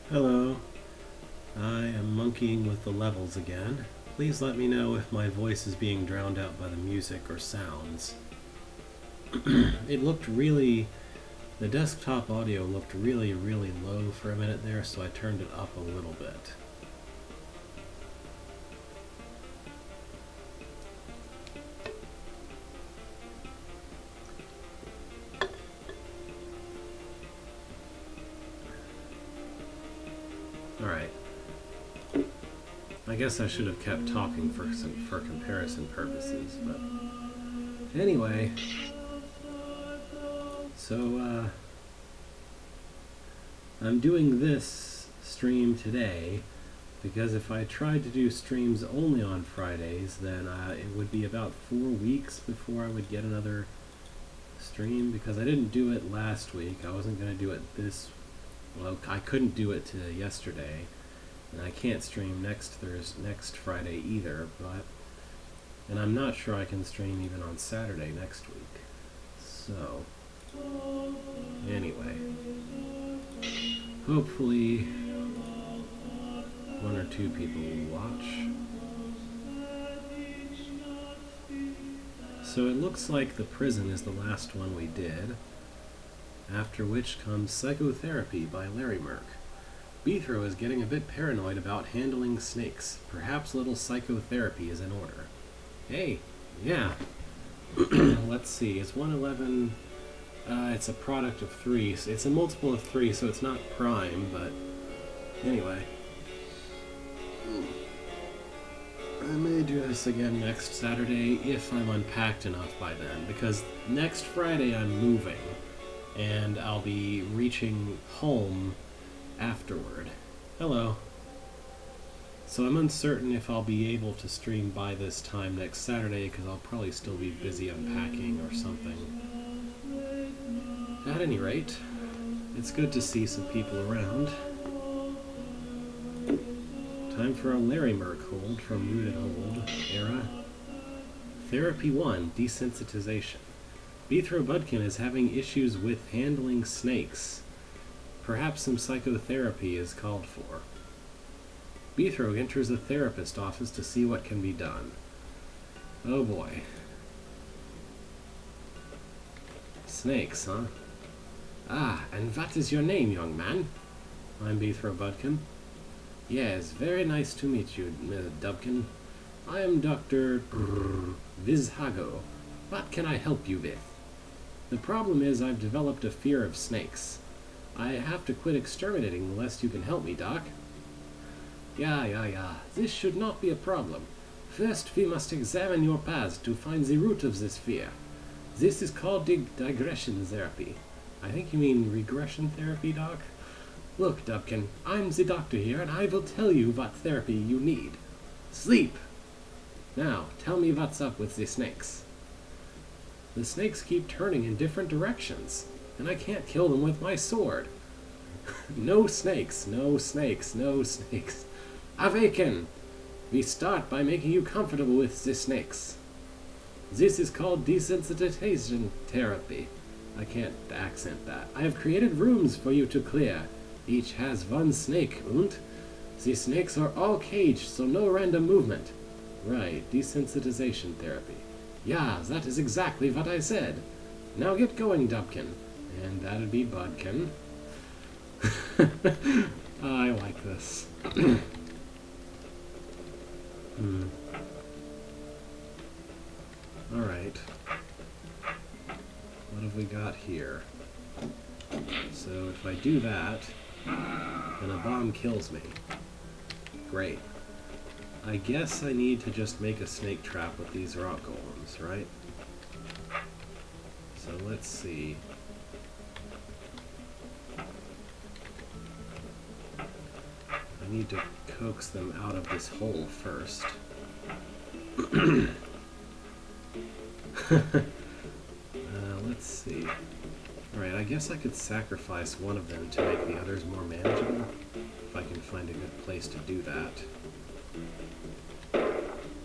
Hello, I am monkeying with the levels again. Please let me know if my voice is being drowned out by the music or sounds. It looked really, the desktop audio looked really, really low for a minute there, so I turned it up a little bit. Alright. I guess I should have kept talking for comparison purposes, but anyway. So, I'm doing this stream today because if I tried to do streams only on Fridays, then it would be about 4 weeks before I would get another stream, because I didn't do it last week. I wasn't going to do it well, I couldn't do it to yesterday, and I can't stream next Friday either, and I'm not sure I can stream even on Saturday next week. So, anyway, hopefully one or two people will watch. So it looks like The Prison is the last one we did, after which comes Psychotherapy by Larry Merck. Beethro is getting a bit paranoid about handling snakes. Perhaps a little psychotherapy is in order. Hey, yeah. Let's see, it's 111. It's a product of 3. It's a multiple of 3, so it's not prime, but anyway. I may do this again next Saturday if I'm unpacked enough by then, because next Friday I'm moving, and I'll be reaching home afterward. Hello. So I'm uncertain if I'll be able to stream by this time next Saturday, because I'll probably still be busy unpacking or something. At any rate, it's good to see some people around. Time for a Larry Merck hold from Rooted Hold era. Therapy 1, Desensitization. Beethro Budkin is having issues with handling snakes. Perhaps some psychotherapy is called for. Beethro enters a therapist's office to see what can be done. Oh boy. Snakes, huh? Ah, and what is your name, young man? I'm Beethro Budkin. Yes, very nice to meet you, Mr. Dubkin. I am Dr. Vizhago. What can I help you with? The problem is I've developed a fear of snakes. I have to quit exterminating unless you can help me, Doc. Yeah. This should not be a problem. First, we must examine your past to find the root of this fear. This is called digression therapy. I think you mean regression therapy, Doc? Look, Dubkin, I'm the doctor here, and I will tell you what therapy you need. Sleep! Now, tell me what's up with the snakes. The snakes keep turning in different directions, and I can't kill them with my sword. No snakes, no snakes, no snakes. Awaken! We start by making you comfortable with the snakes. This is called desensitization therapy. I can't accent that. I have created rooms for you to clear. Each has one snake, und? The snakes are all caged, so no random movement. Right, desensitization therapy. Yeah, that is exactly what I said. Now get going, Dubkin. And that'd be Budkin. I like this. Alright. What have we got here? So if I do that, then a bomb kills me. Great. I guess I need to just make a snake trap with these rock golems, right? So let's see. I need to coax them out of this hole first. Let's see. Alright, I guess I could sacrifice one of them to make the others more manageable, if I can find a good place to do that.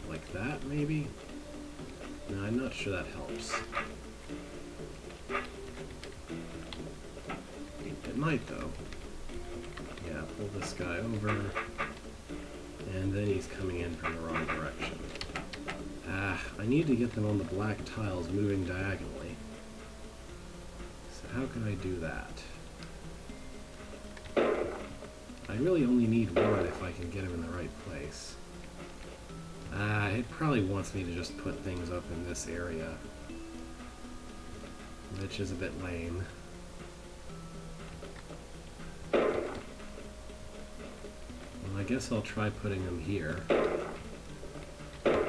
Like that, maybe? No, I'm not sure that helps. It might, though. Yeah, pull this guy over. And then he's coming in from the wrong direction. I need to get them on the black tiles moving diagonally. So how can I do that? I really only need one if I can get him in the right place. It probably wants me to just put things up in this area, which is a bit lame. Well, I guess I'll try putting them here.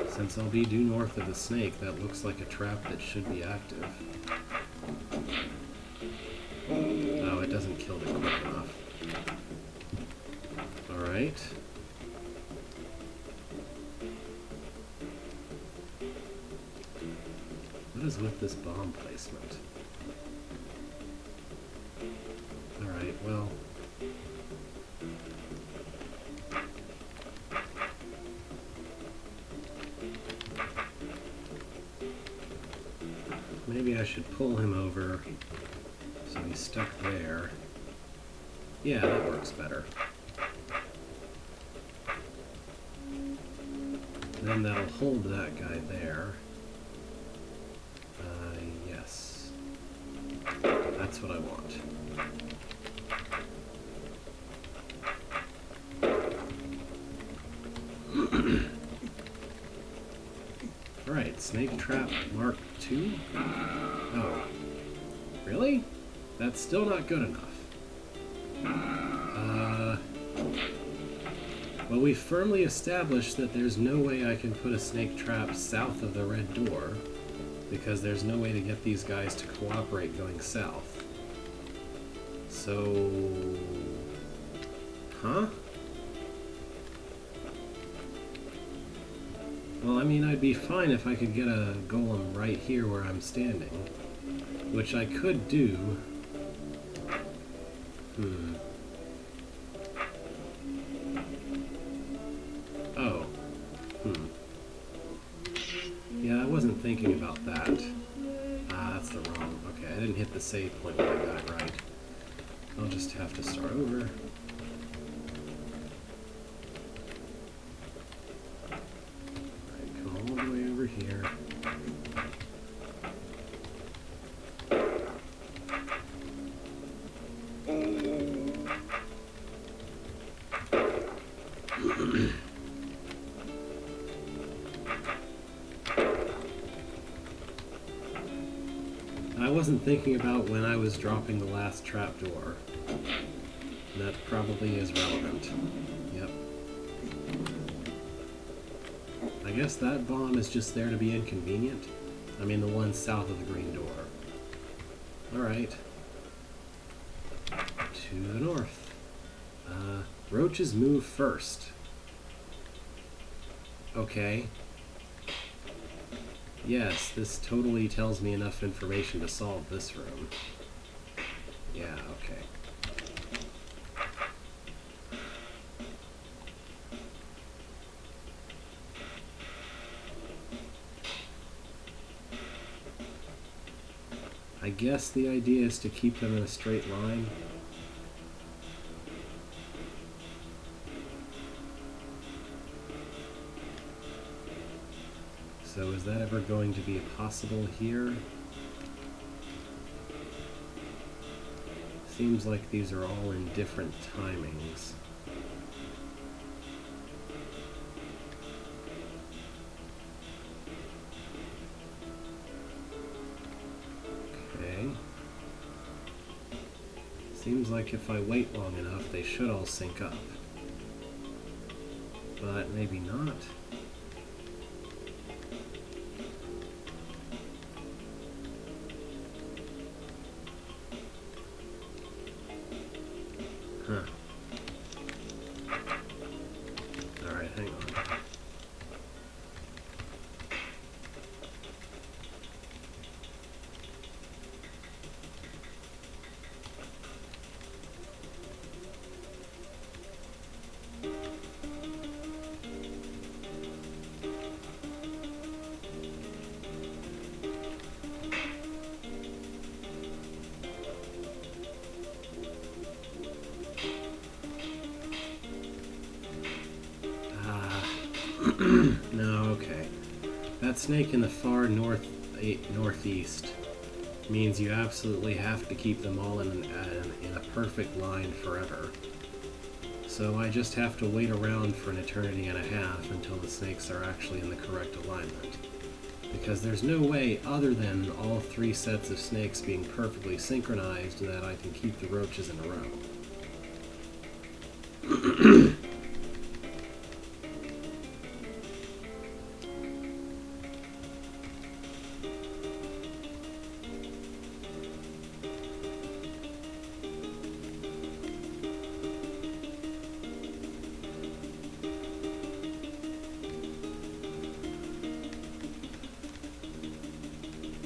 Since I'll be due north of the snake, that looks like a trap that should be active. Oh, it doesn't kill it quick enough. Alright. What is with this bomb placement? Alright, well... maybe I should pull him over so he's stuck there. Yeah, that works better. Then that'll hold that guy there. Yes. That's what I want. Alright, snake trap mark 2? Oh. Really? That's still not good enough. Well, we firmly established that there's no way I can put a snake trap south of the red door, because there's no way to get these guys to cooperate going south. So... huh? Well, I mean, I'd be fine if I could get a golem right here where I'm standing, which I could do. Oh. Yeah, I wasn't thinking about that. That's the wrong... okay, I didn't hit the save point when I got it right. I'll just have to start over. Alright, come all the way over here. I wasn't thinking about when I was dropping the last trapdoor. That probably is relevant. Yep. I guess that bomb is just there to be inconvenient. I mean the one south of the green door. Alright. To the north. Roaches move first. Okay. Yes, this totally tells me enough information to solve this room. Yeah, okay. I guess the idea is to keep them in a straight line. So is that ever going to be possible here? Seems like these are all in different timings. Okay. Seems like if I wait long enough, they should all sync up. But maybe not. Huh. Alright, hang on. No, okay. That snake in the far northeast means you absolutely have to keep them all in a perfect line forever. So I just have to wait around for an eternity and a half until the snakes are actually in the correct alignment. Because there's no way other than all 3 sets of snakes being perfectly synchronized that I can keep the roaches in a row.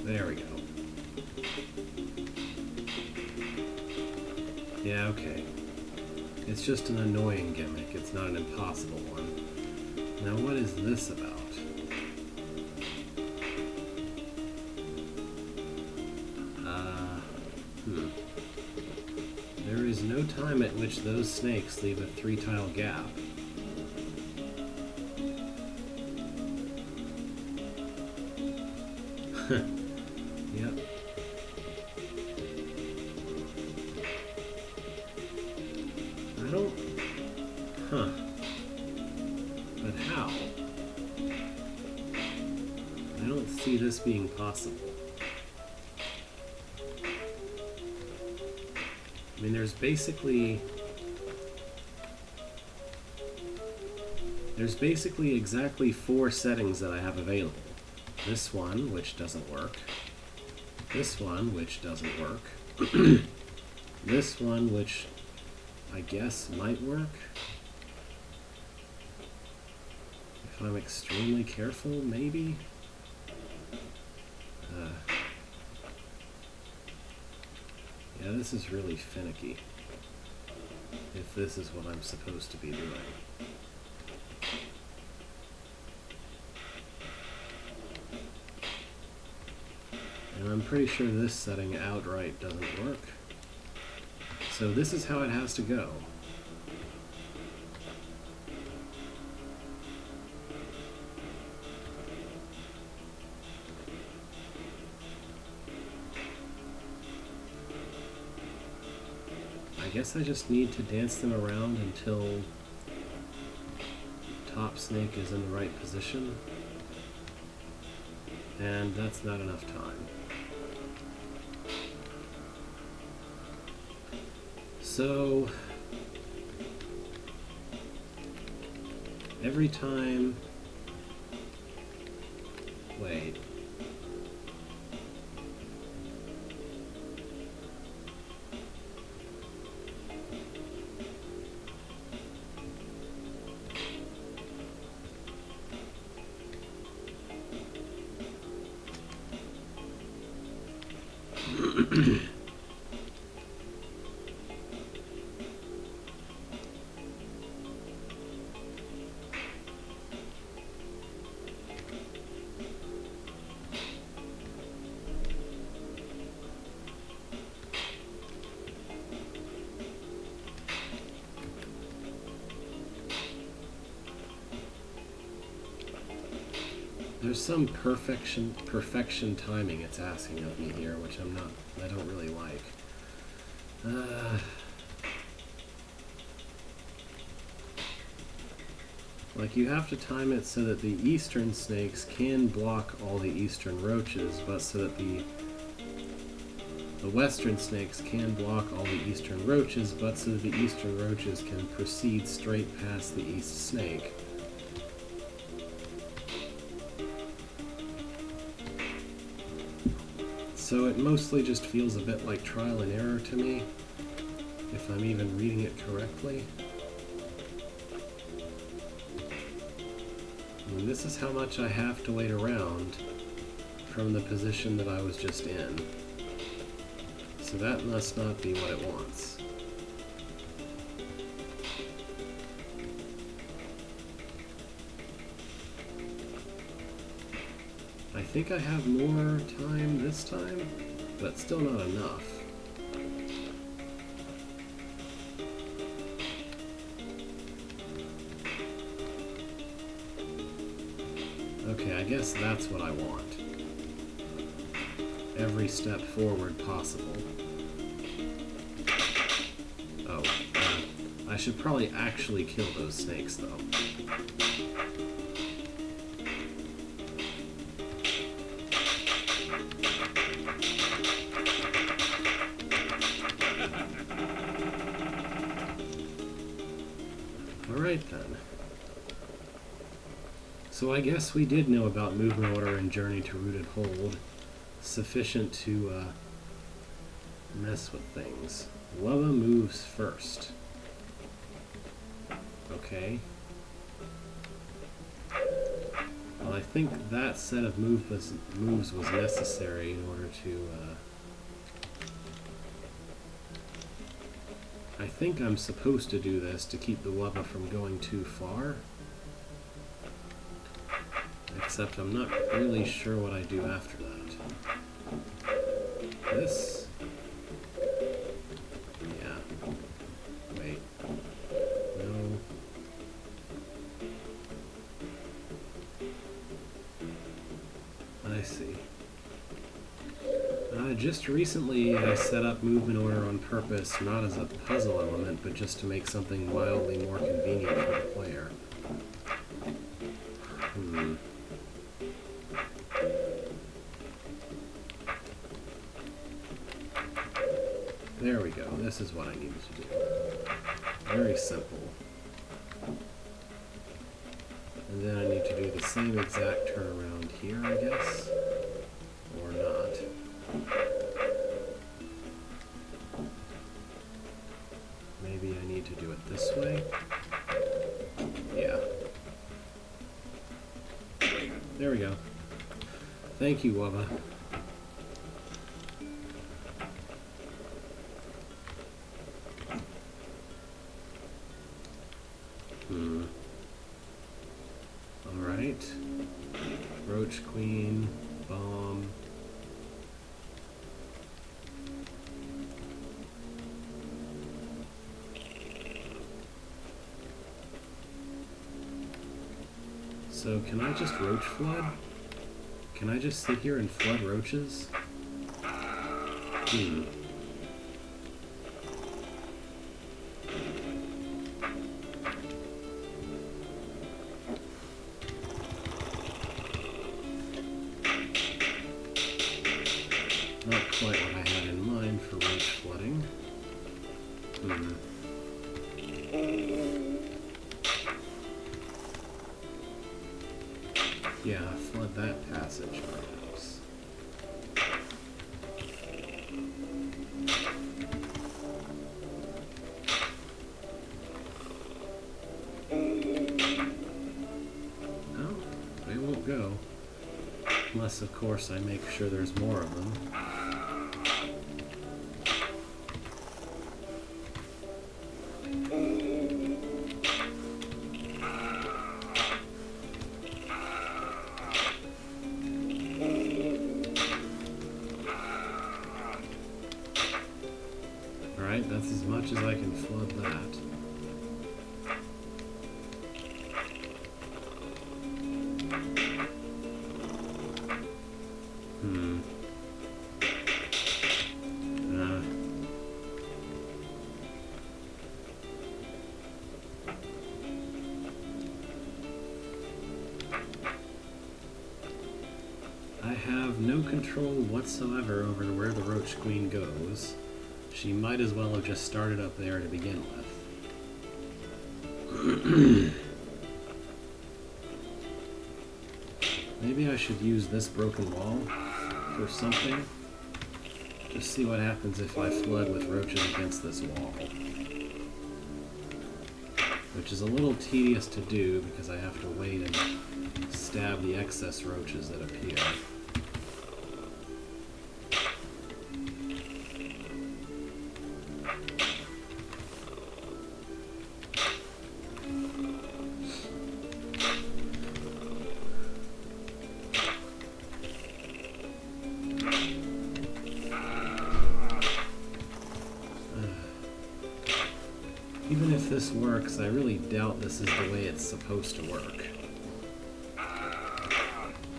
There we go. Yeah, okay. It's just an annoying gimmick. It's not an impossible one. Now what is this about? There is no time at which those snakes leave a 3-tile gap. Yep. I don't... Huh. But how? I don't see this being possible. I mean, there's basically exactly 4 settings that I have available. This one, which doesn't work. This one, which doesn't work. This one, which I guess might work. If I'm extremely careful, maybe? Yeah, this is really finicky. If this is what I'm supposed to be doing. And I'm pretty sure this setting outright doesn't work. So this is how it has to go. I guess I just need to dance them around until top snake is in the right position. And that's not enough time. So every time, wait. There's some perfection timing it's asking of me here, which I don't really like. Like, you have to time it so that the eastern snakes can block all the eastern roaches, but so that the western snakes can block all the eastern roaches, but so that the eastern roaches can proceed straight past the east snake. So it mostly just feels a bit like trial and error to me, if I'm even reading it correctly. And this is how much I have to wait around from the position that I was just in. So that must not be what it wants. I think I have more time this time, but still not enough. Okay, I guess that's what I want. Every step forward possible. Oh, I should probably actually kill those snakes, though. Alright then. So I guess we did know about movement order and journey to rooted hold. Sufficient to mess with things. Wubba moves first. Okay. Well, I think that set of moves was necessary in order to... I think I'm supposed to do this to keep the Wubba from going too far. Except I'm not really sure what I do after that. This? Yeah. Wait. No. I see. Just recently I set up movement order on purpose, not as a puzzle element, but just to make something mildly more convenient for the player. There we go. This is what I needed to do. Very simple. And then I need to do the same exact turnaround here, I guess. Or not. Maybe I need to do it this way. Yeah. There we go. Thank you, Wubba. Alright. Roach Queen, bomb. So can I just roach flood? Can I just sit here and flood roaches? Not quite what I had in mind for roach flooding. Yeah, flood that passage, perhaps. No, they won't go. Unless, of course, I make sure there's more of them. Alright, that's as much as I can flood that. I have no control whatsoever over where the Roach Queen goes. She might as well have just started up there to begin with. Maybe I should use this broken wall for something. Just see what happens if I flood with roaches against this wall. Which is a little tedious to do because I have to wait and stab the excess roaches that appear. Even if this works, I really doubt this is the way it's supposed to work.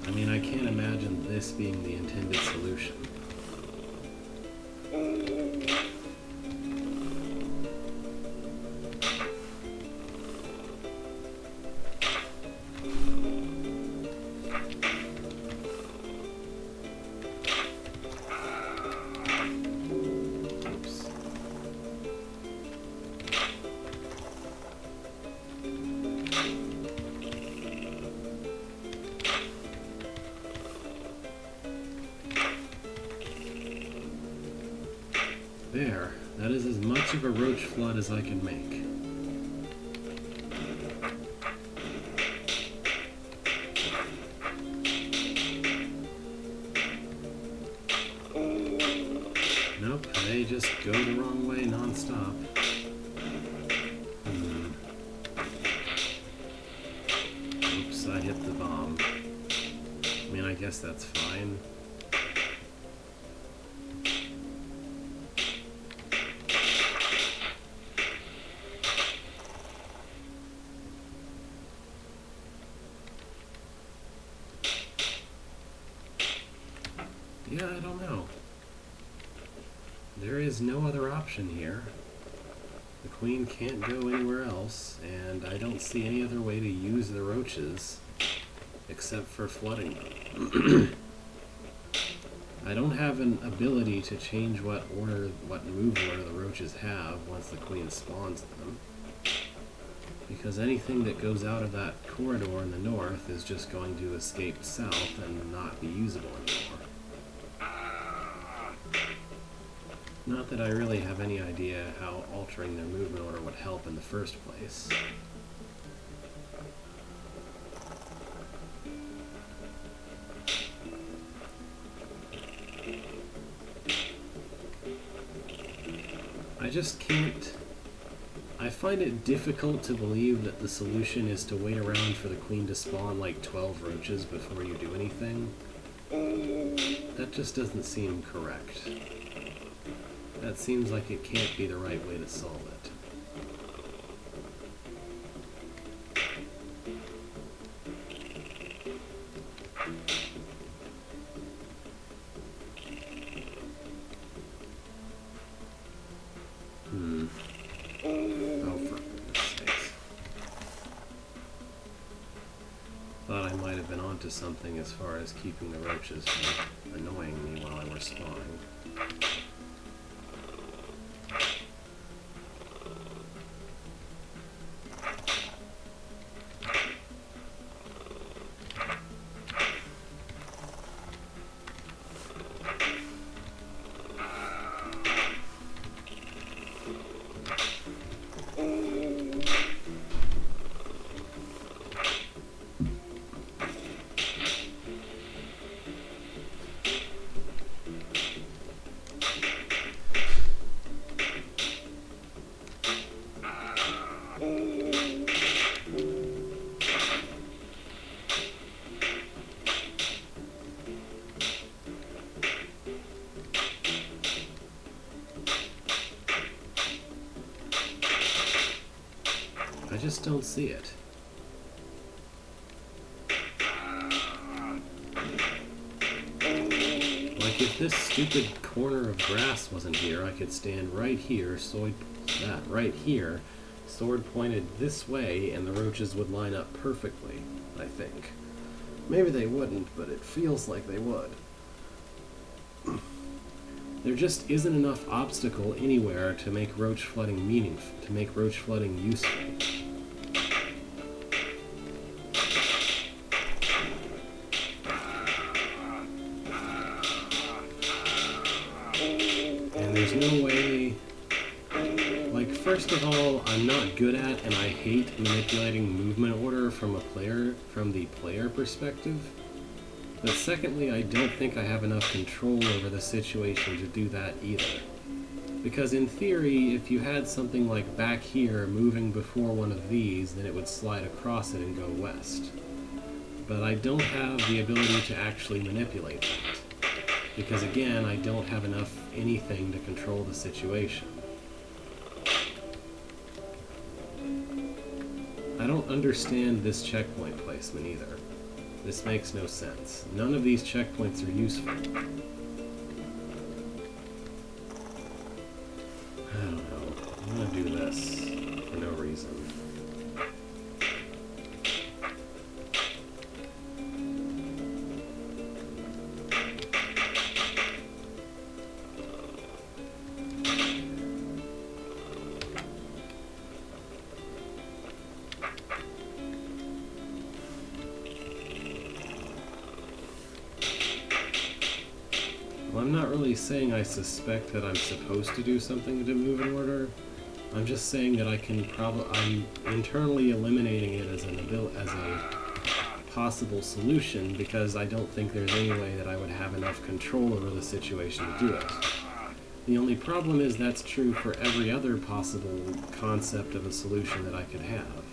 I mean, I can't imagine this being the intended solution. There. That is as much of a roach flood as I can make. Nope, they just go the wrong way non-stop. Oops, I hit the bomb. I mean, I guess that's fine. Yeah, I don't know. There is no other option here. The queen can't go anywhere else, and I don't see any other way to use the roaches except for flooding them. I don't have an ability to change what move order the roaches have once the queen spawns them, because anything that goes out of that corridor in the north is just going to escape south and not be usable anymore. Not that I really have any idea how altering their movement order would help in the first place. I just can't... I find it difficult to believe that the solution is to wait around for the queen to spawn like 12 roaches before you do anything. That just doesn't seem correct. That seems like it can't be the right way to solve it. Oh, for goodness sakes. Thought I might have been onto something as far as keeping the roaches from annoying me while I was spawning. I just don't see it. Like, if this stupid corner of grass wasn't here, I could stand right here, right here, sword pointed this way, and the roaches would line up perfectly, I think. Maybe they wouldn't, but it feels like they would. There just isn't enough obstacle anywhere to make roach flooding meaningful, to make roach flooding useful. And there's no way... Like, first of all, I'm not good at, and I hate manipulating movement order from the player perspective. But secondly, I don't think I have enough control over the situation to do that either. Because in theory, if you had something like back here moving before one of these, then it would slide across it and go west. But I don't have the ability to actually manipulate that. Because again, I don't have enough anything to control the situation. I don't understand this checkpoint placement either. This makes no sense. None of these checkpoints are useful. I don't know. I'm gonna do this for no reason. Well, I'm not really saying I suspect that I'm supposed to do something to move in order. I'm just saying that I'm internally eliminating it as a possible solution because I don't think there's any way that I would have enough control over the situation to do it. The only problem is that's true for every other possible concept of a solution that I could have.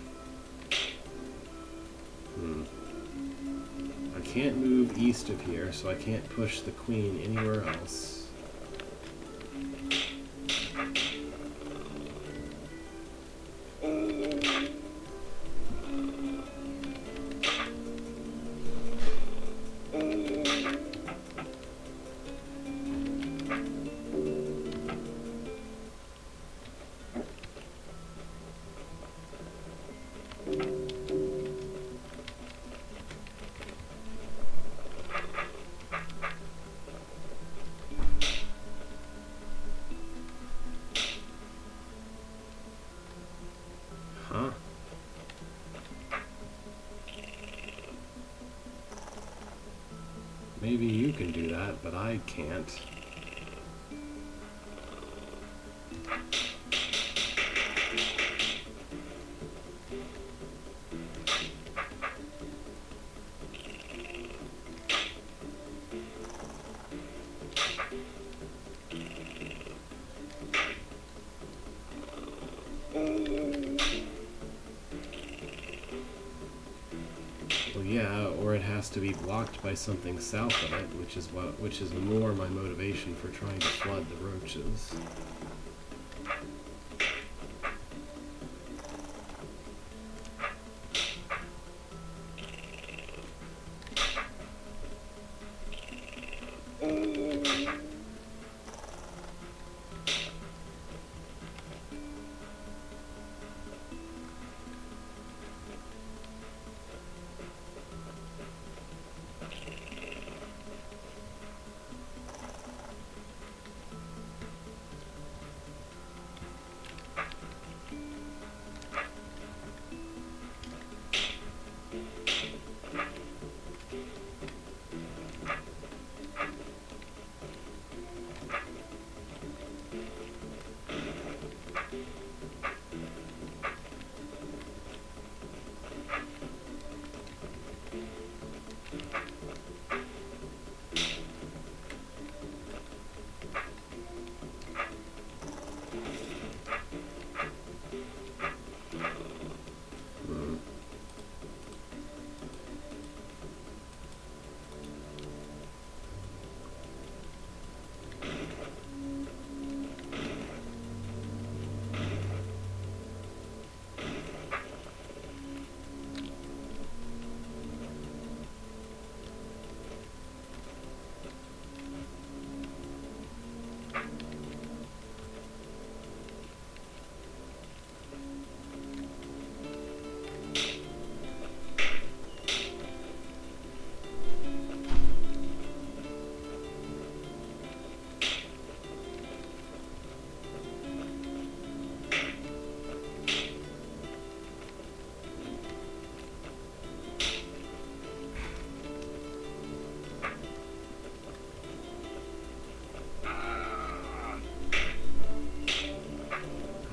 I can't move east of here, so I can't push the queen anywhere else. Huh? Maybe you can do that, but I can't. Well, yeah, or it has to be blocked by something south of it, which is more my motivation for trying to flood the roaches.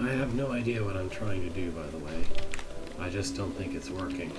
I have no idea what I'm trying to do, by the way. I just don't think it's working.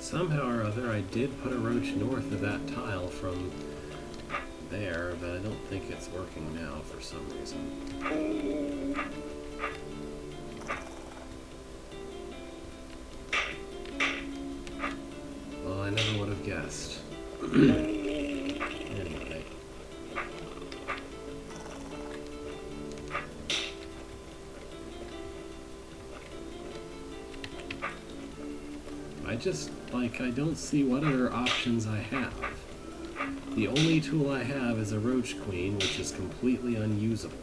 Somehow or other, I did put a roach north of that tile from there, but I don't think it's working now for some reason. Well, I never would have guessed. Anyway. I don't see what other options I have. The only tool I have is a Roach Queen, which is completely unusable.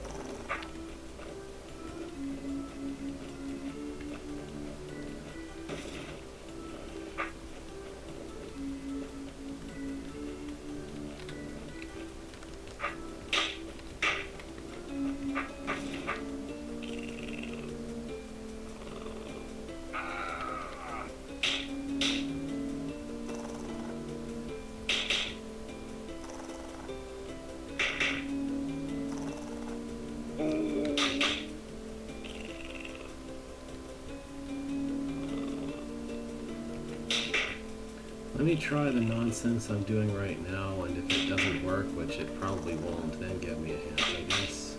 Let me try the nonsense I'm doing right now, and if it doesn't work, which it probably won't, then give me a hint, I guess.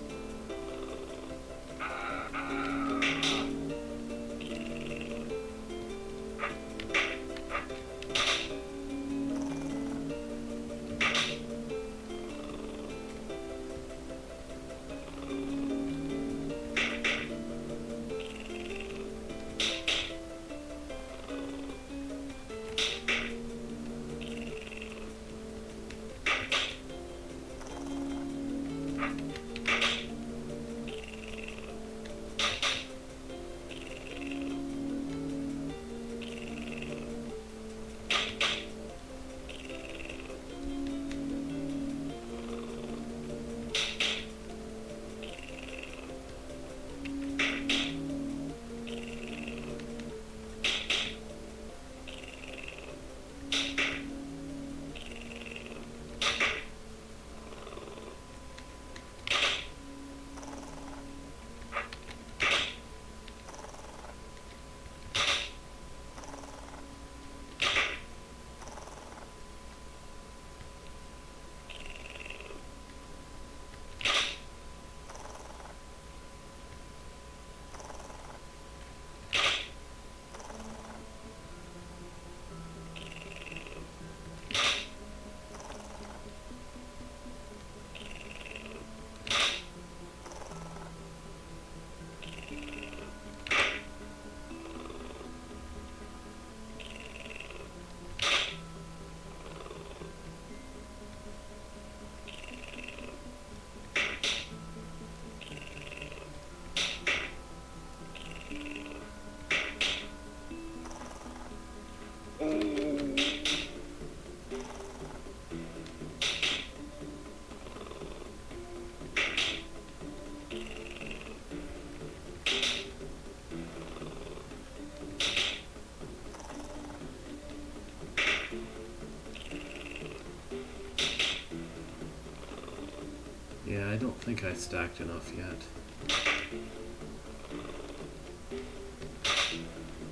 Yeah, I don't think I stacked enough yet.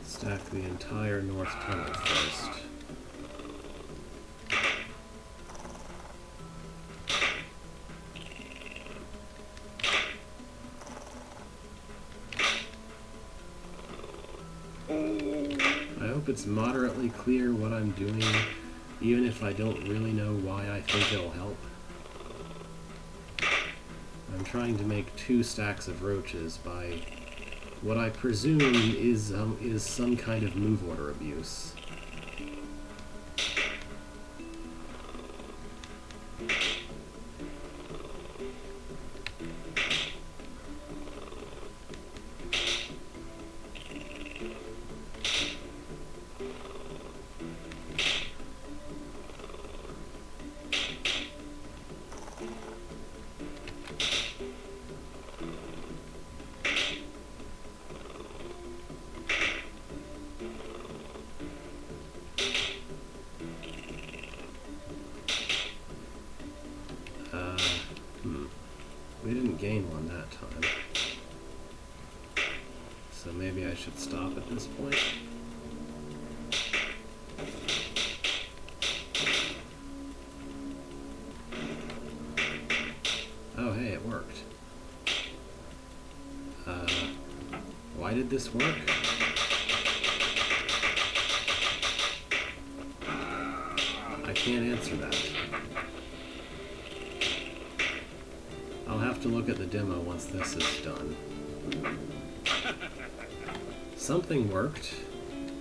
Stack the entire north tunnel first. I hope it's moderately clear what I'm doing, even if I don't really know why I think it'll help. I'm trying to make 2 stacks of roaches by what I presume is some kind of move order abuse. We didn't gain one that time. So maybe I should stop at this point. did this work? I can't answer that. I'll have to look at the demo once this is done. Something worked.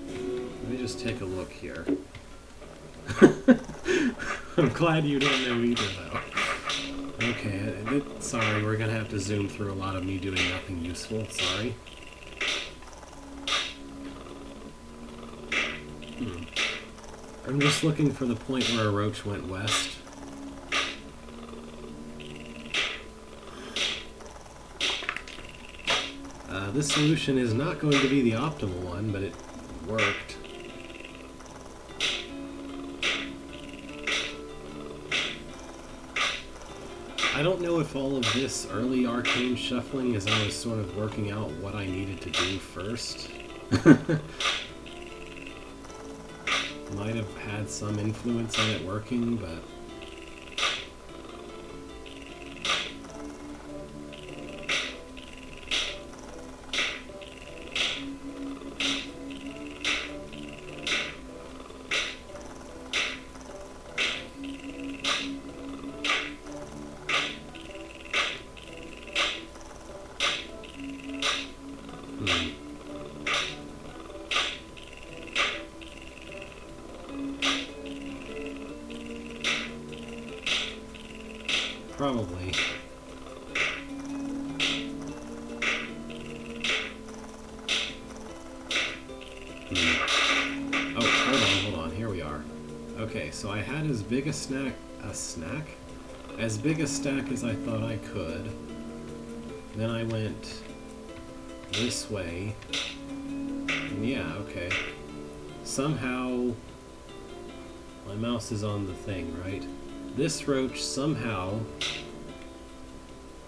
Let me just take a look here. I'm glad you don't know either, though. Okay, sorry, we're gonna have to zoom through a lot of me doing nothing useful. Sorry. I'm just looking for the point where a roach went west. This solution is not going to be the optimal one, but it worked. I don't know if all of this early arcane shuffling is I was sort of working out what I needed to do first. Might have had some influence on it working, but... Probably. Oh, hold on, here we are. Okay, so I had as big a snack? As big a stack as I thought I could. Then I went this way. And yeah, okay. Somehow, my mouse is on the thing, right? This roach somehow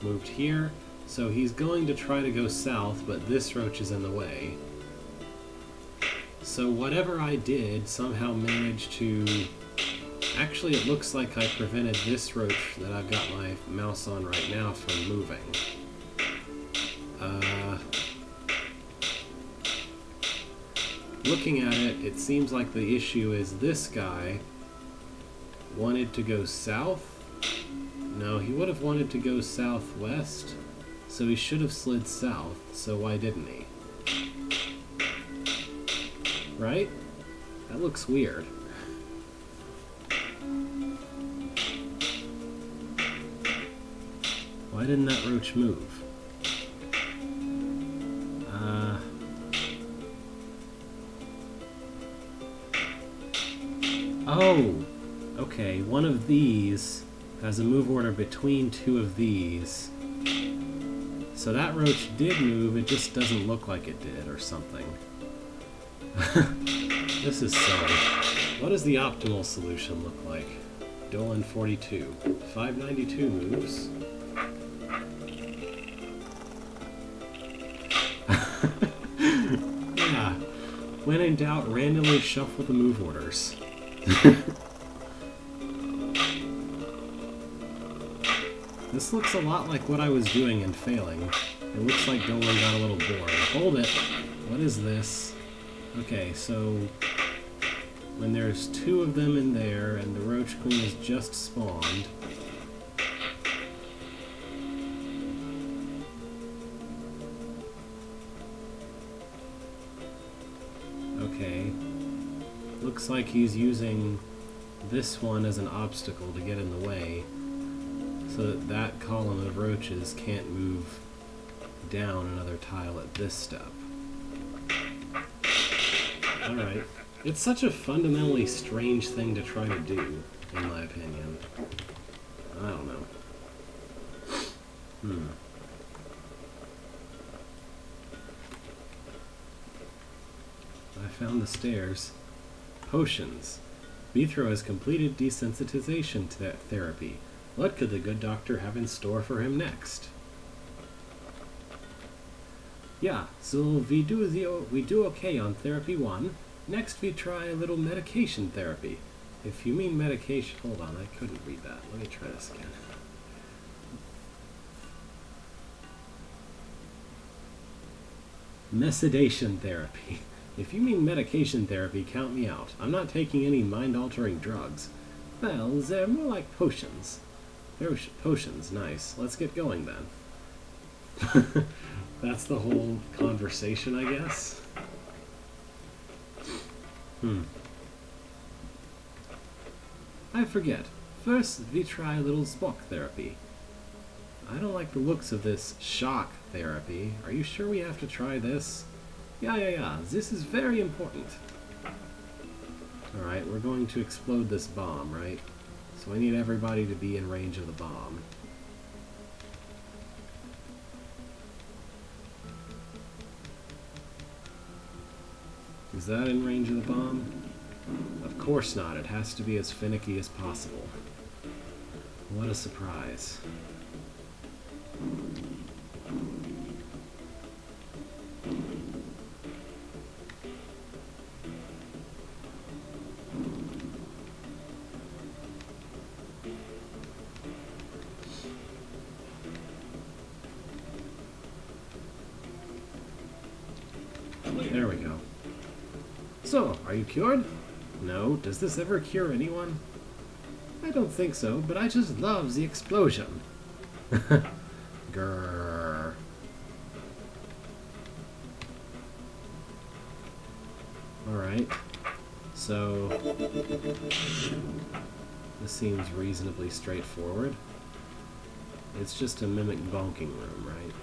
moved here, so he's going to try to go south, but this roach is in the way. So whatever I did somehow managed to... Actually, it looks like I prevented this roach that I've got my mouse on right now from moving. Looking at it, it seems like the issue is this guy wanted to go south? No, he would have wanted to go southwest, so he should have slid south, so why didn't he? Right? That looks weird. Why didn't that roach move? Oh! Okay, one of these has a move order between two of these. So that roach did move, it just doesn't look like it did, or something. This is silly. What does the optimal solution look like? Dolan 42. 592 moves. Yeah. When in doubt, randomly shuffle the move orders. This looks a lot like what I was doing and failing. It looks like Dolan got a little bored. Hold it! What is this? Okay, so... when there's two of them in there and the Roach Queen has just spawned... Okay. Looks like he's using this one as an obstacle to get in the way, so that that column of roaches can't move down another tile at this step. Alright. It's such a fundamentally strange thing to try to do, in my opinion. I don't know. I found the stairs. Potions. Bithro has completed desensitization therapy. What could the good doctor have in store for him next? Yeah, so we do okay on therapy 1. Next we try a little medication therapy. If you mean medication... Hold on, I couldn't read that. Let me try this again. Mesedation therapy. If you mean medication therapy, count me out. I'm not taking any mind-altering drugs. Well, they're more like potions. Potions, nice. Let's get going then. That's the whole conversation, I guess. I forget. First, we try a little Spock therapy. I don't like the looks of this shock therapy. Are you sure we have to try this? Yeah. This is very important. Alright, we're going to explode this bomb, right? So I need everybody to be in range of the bomb. Is that in range of the bomb? Of course not. It has to be as finicky as possible. What a surprise. There we go. So, are you cured? No. Does this ever cure anyone? I don't think so, but I just love the explosion. Grrr. Alright. So, this seems reasonably straightforward. It's just a mimic bonking room, right?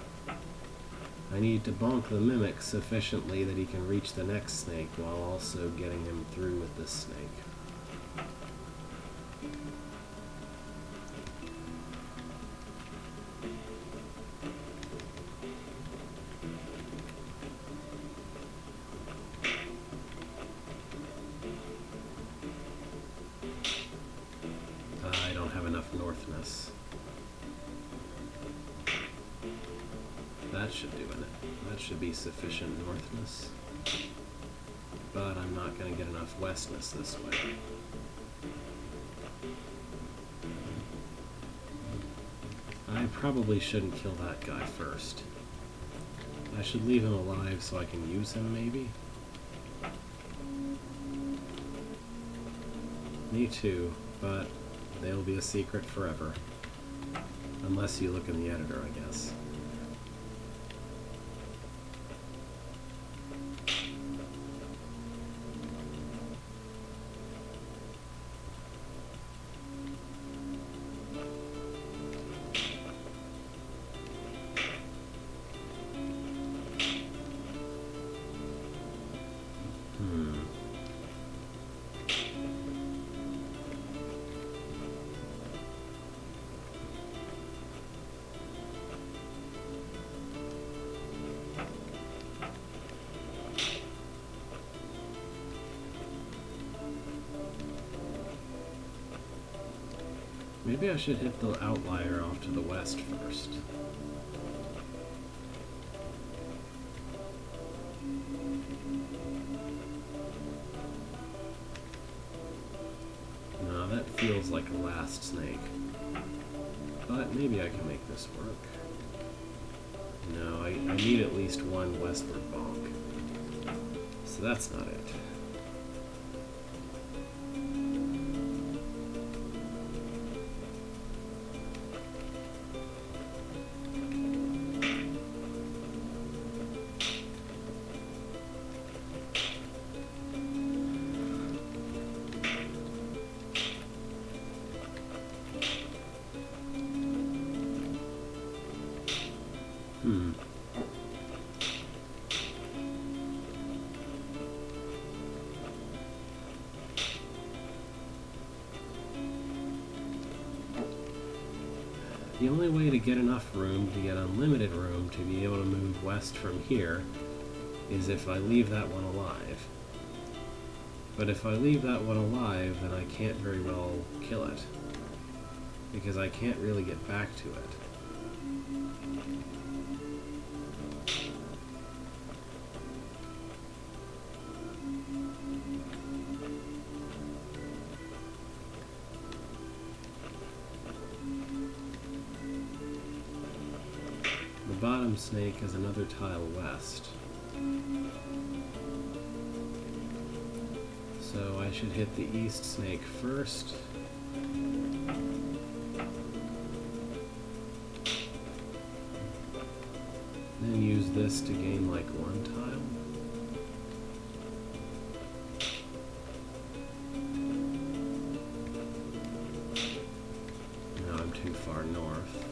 I need to bonk the mimic sufficiently that he can reach the next snake while also getting him through with this snake. I don't have enough northness. That should do it. That should be sufficient northness. But I'm not going to get enough westness this way. I probably shouldn't kill that guy first. I should leave him alive so I can use him, maybe? Me too, but they'll be a secret forever. Unless you look in the editor, I guess. Maybe I should hit the outlier off to the west first. No, that feels like a last snake. But maybe I can make this work. No, I need at least one westward bonk. So that's not it. The only way to get enough room, to get unlimited room, to be able to move west from here, is if I leave that one alive. But if I leave that one alive, then I can't very well kill it. Because I can't really get back to it. The bottom snake is another tile west. So I should hit the east snake first. Then use this to gain like one tile. Now I'm too far north.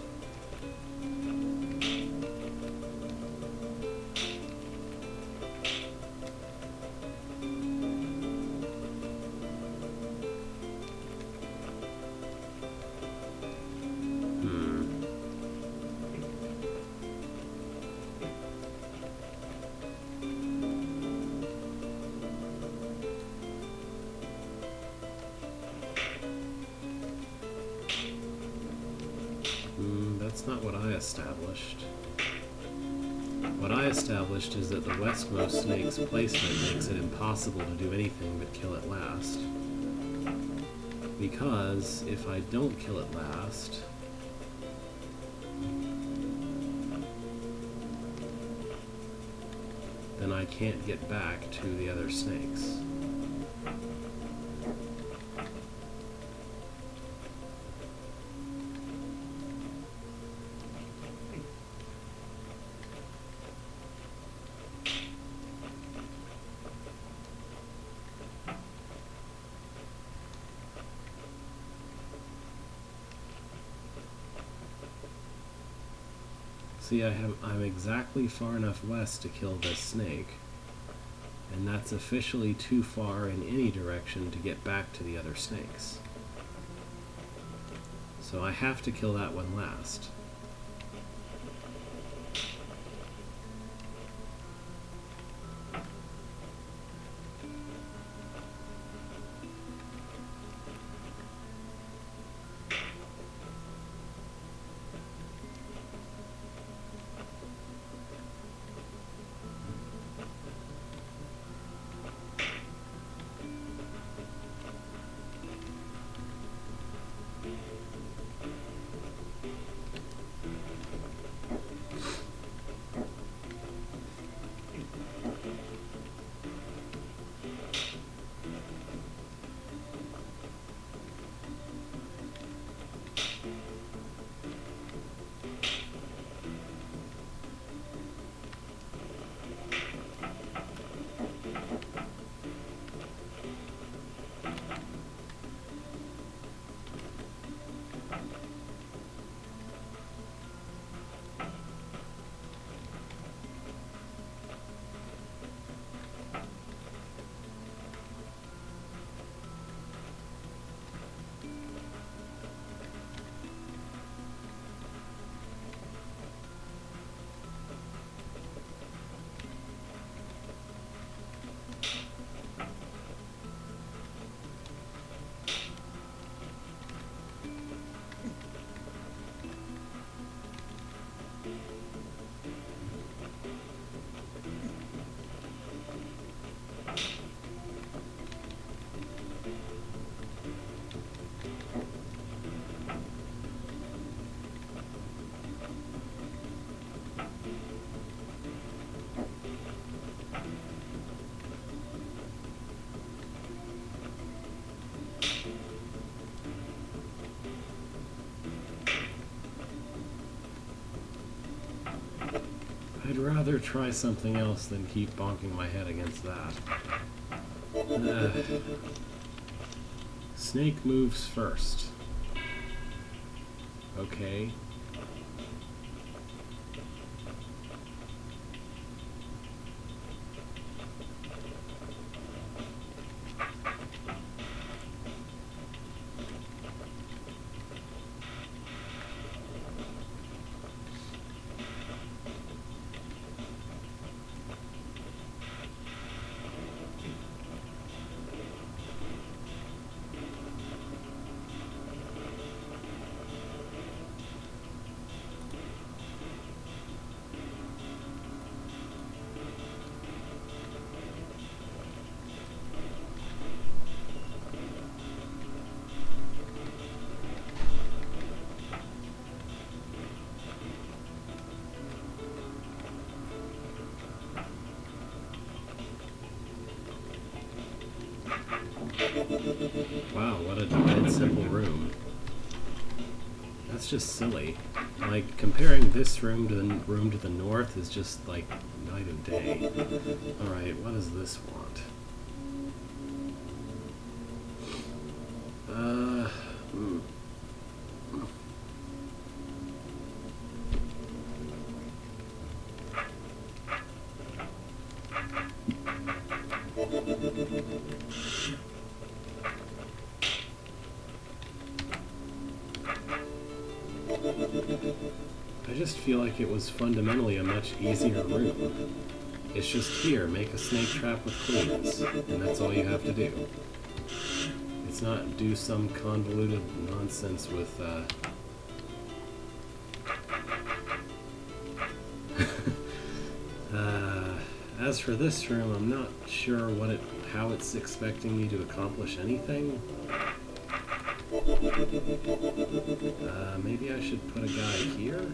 That's not what I established. What I established is that the westmost snake's placement makes it impossible to do anything but kill it last. Because if I don't kill it last, then I can't get back to the other snakes. See, I'm exactly far enough west to kill this snake, and that's officially too far in any direction to get back to the other snakes. So I have to kill that one last. I'd rather try something else than keep bonking my head against that. Snake moves first. Okay. simple room. That's just silly. Like, comparing this room to the room to the north is just like night and day. Alright, what does this want? Hmm. I just feel like it was fundamentally a much easier room. It's just here, make a snake trap with queens, and that's all you have to do. It's not do some convoluted nonsense with, as for this room, I'm not sure how it's expecting me to accomplish anything. Maybe I should put a guy here?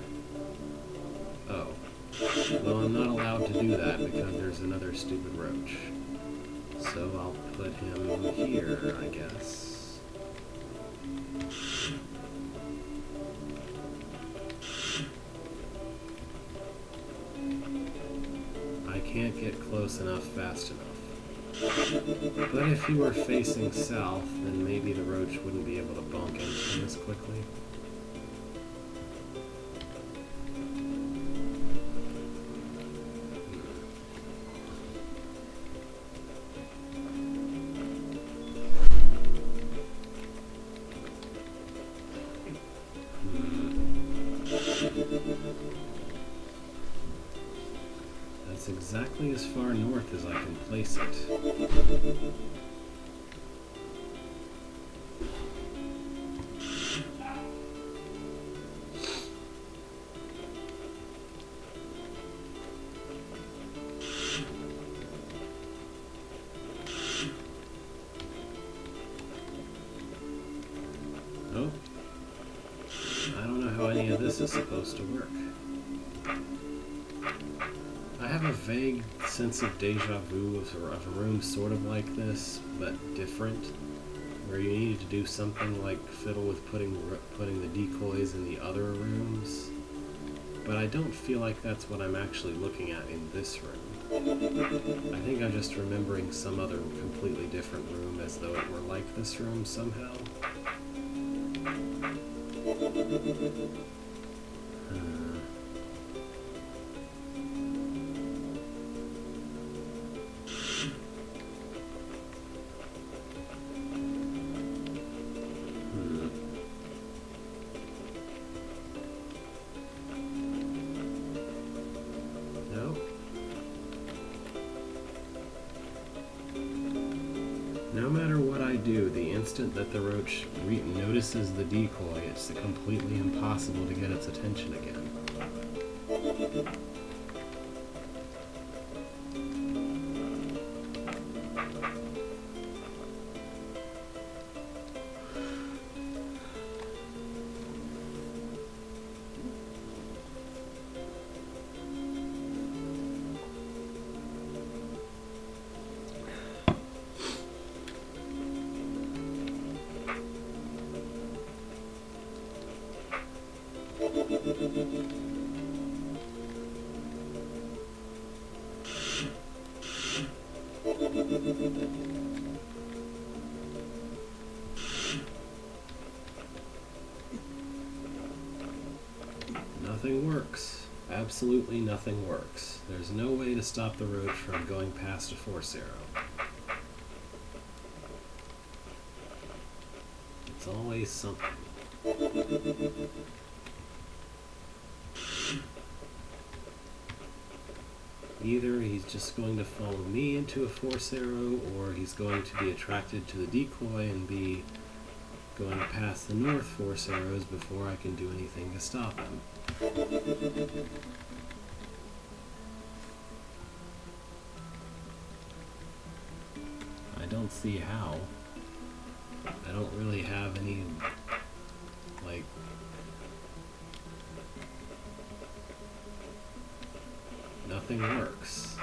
Oh. Well, I'm not allowed to do that because there's another stupid roach. So I'll put him here, I guess. I can't get close enough fast enough. But if he were facing south, then maybe the roach wouldn't be able to bonk into him as quickly. That's exactly as far north as I can place it. Oh. I don't know how any of this is supposed to work. I have a vague sense of deja vu of a room sort of like this, but different, where you needed to do something like fiddle with putting the decoys in the other rooms, but I don't feel like that's what I'm actually looking at in this room. I think I'm just remembering some other completely different room as though it were like this room somehow. No matter what I do, the instant that the roach notices the decoy, it's completely impossible to get its attention again. Nothing works. Absolutely nothing works. There's no way to stop the roach from going past a force arrow. It's always something. Either he's just going to follow me into a force arrow, or he's going to be attracted to the decoy and be going past the north force arrows before I can do anything to stop him. I don't see how. I don't really have any, like, nothing works.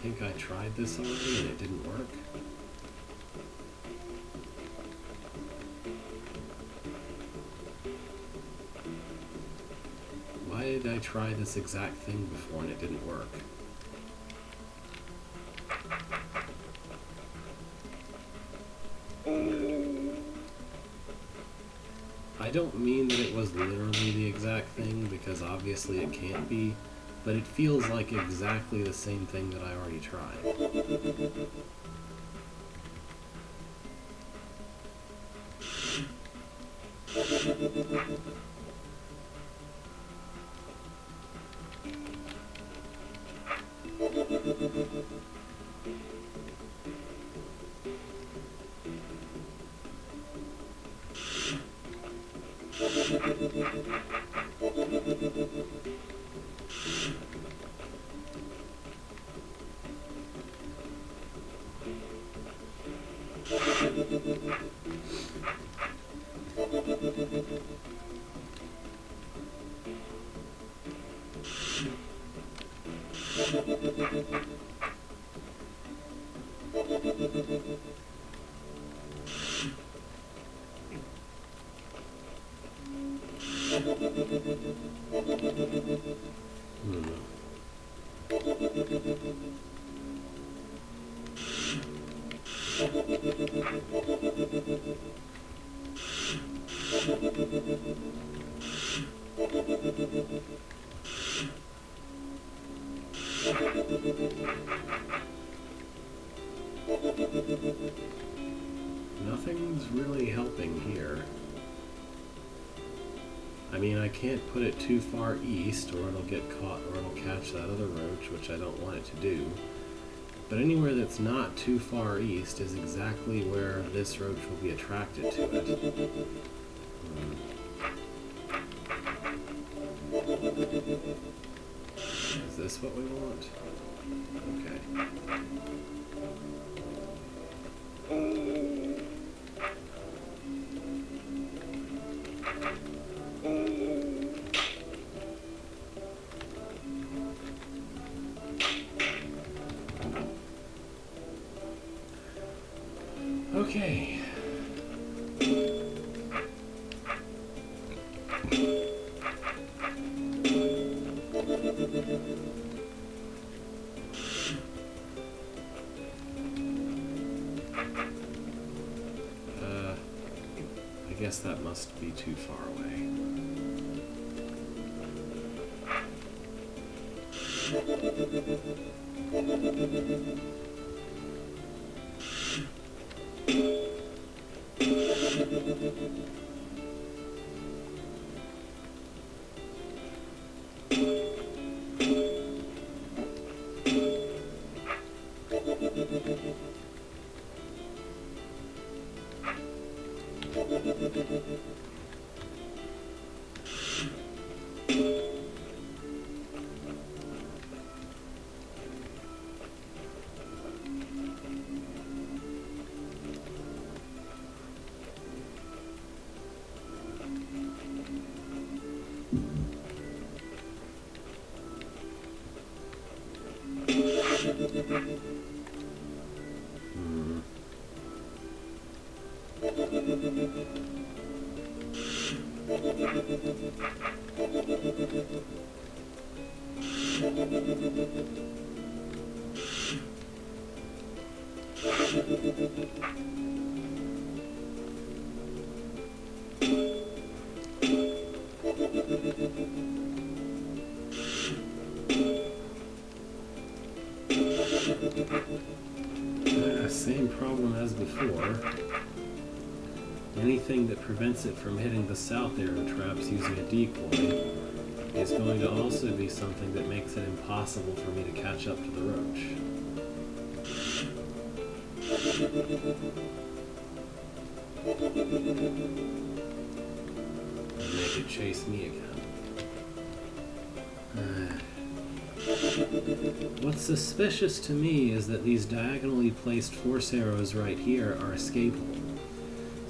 think I tried this already and it didn't work. Why did I try this exact thing before and it didn't work? I don't mean that it was literally the exact thing, because obviously it can't be, but it feels like exactly the same thing that I already tried. Nothing's really helping here. I mean, I can't put it too far east or it'll get caught or it'll catch that other roach, which I don't want it to do. But anywhere that's not too far east is exactly where this roach will be attracted to it. Is this what we want? Okay. Okay. I guess that must be too far away. Same problem as before. Anything that prevents it from hitting the south arrow traps using a decoy is going to also be something that makes it impossible for me to catch up to the roach. And make it chase me again. What's suspicious to me is that these diagonally placed force arrows right here are escapable.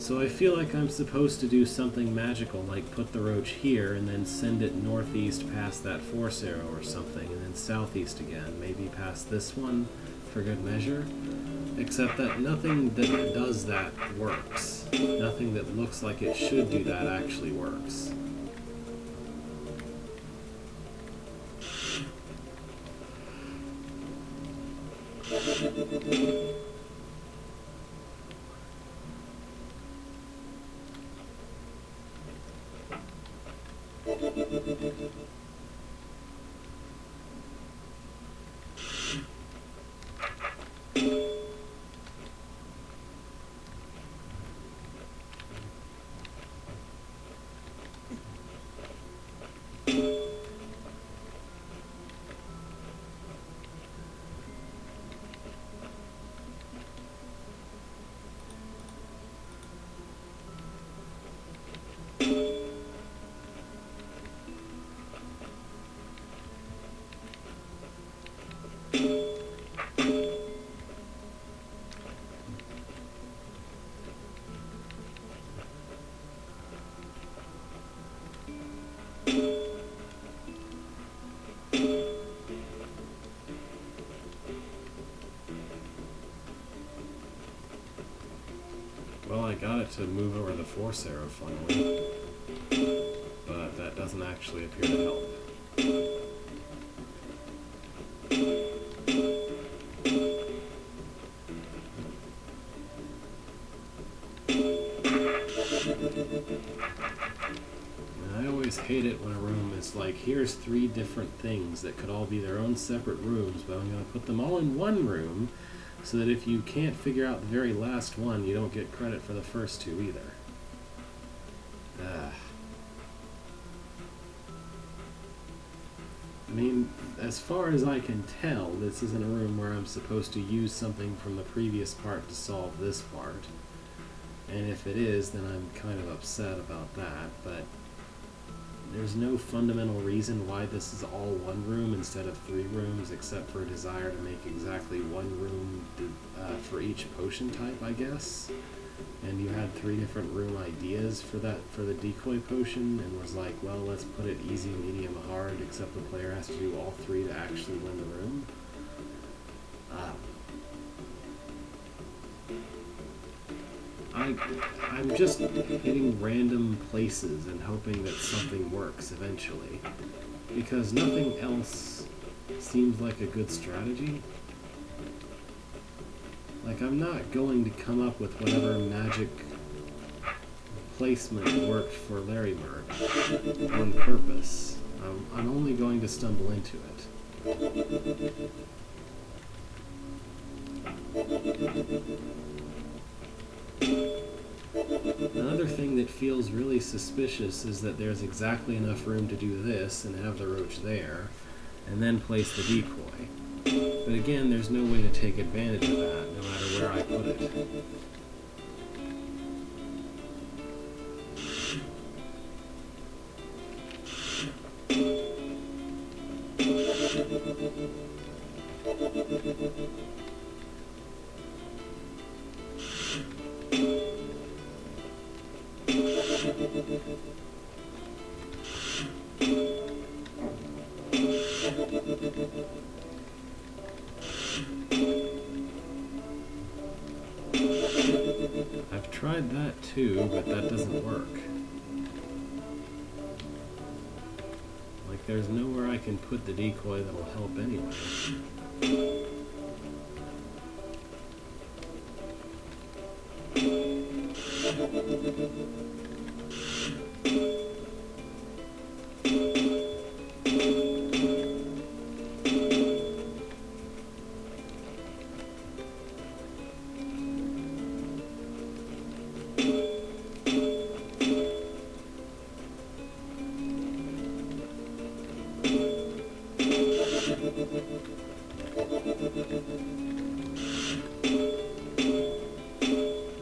So I feel like I'm supposed to do something magical, like put the roach here and then send it northeast past that force arrow or something, and then southeast again, maybe past this one for good measure. Except that nothing that does that works. Nothing that looks like it should do that actually works. Well, I got it to move over the force arrow finally, but that doesn't actually appear to help. And I always hate it when a room is like, here's 3 different things that could all be their own separate rooms, but I'm going to put them all in one room, so that if you can't figure out the very last one, you don't get credit for the first 2 either. I mean, as far as I can tell, this isn't a room where I'm supposed to use something from the previous part to solve this part. And if it is, then I'm kind of upset about that, but there's no fundamental reason why this is all one room instead of 3 rooms, except for a desire to make exactly one room for each potion type, I guess. And you had 3 different room ideas for that, for the decoy potion, and was like, well, let's put it easy, medium, hard, except the player has to do all 3 to actually win the room. I'm just hitting random places and hoping that something works eventually, because nothing else seems like a good strategy. Like, I'm not going to come up with whatever magic placement worked for Larry Merc on purpose. I'm only going to stumble into it. Another thing that feels really suspicious is that there's exactly enough room to do this and have the roach there, and then place the decoy. But again, there's no way to take advantage of that, no matter where I put it. I've tried that too, but that doesn't work. Like, there's nowhere I can put the decoy that'll help anyway.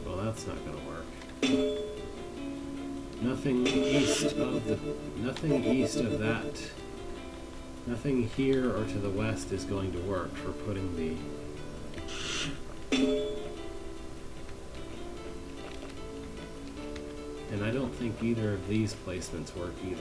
Well, that's not gonna work. Nothing east of that. Nothing here or to the west is going to work for putting the And I don't think either of these placements work either.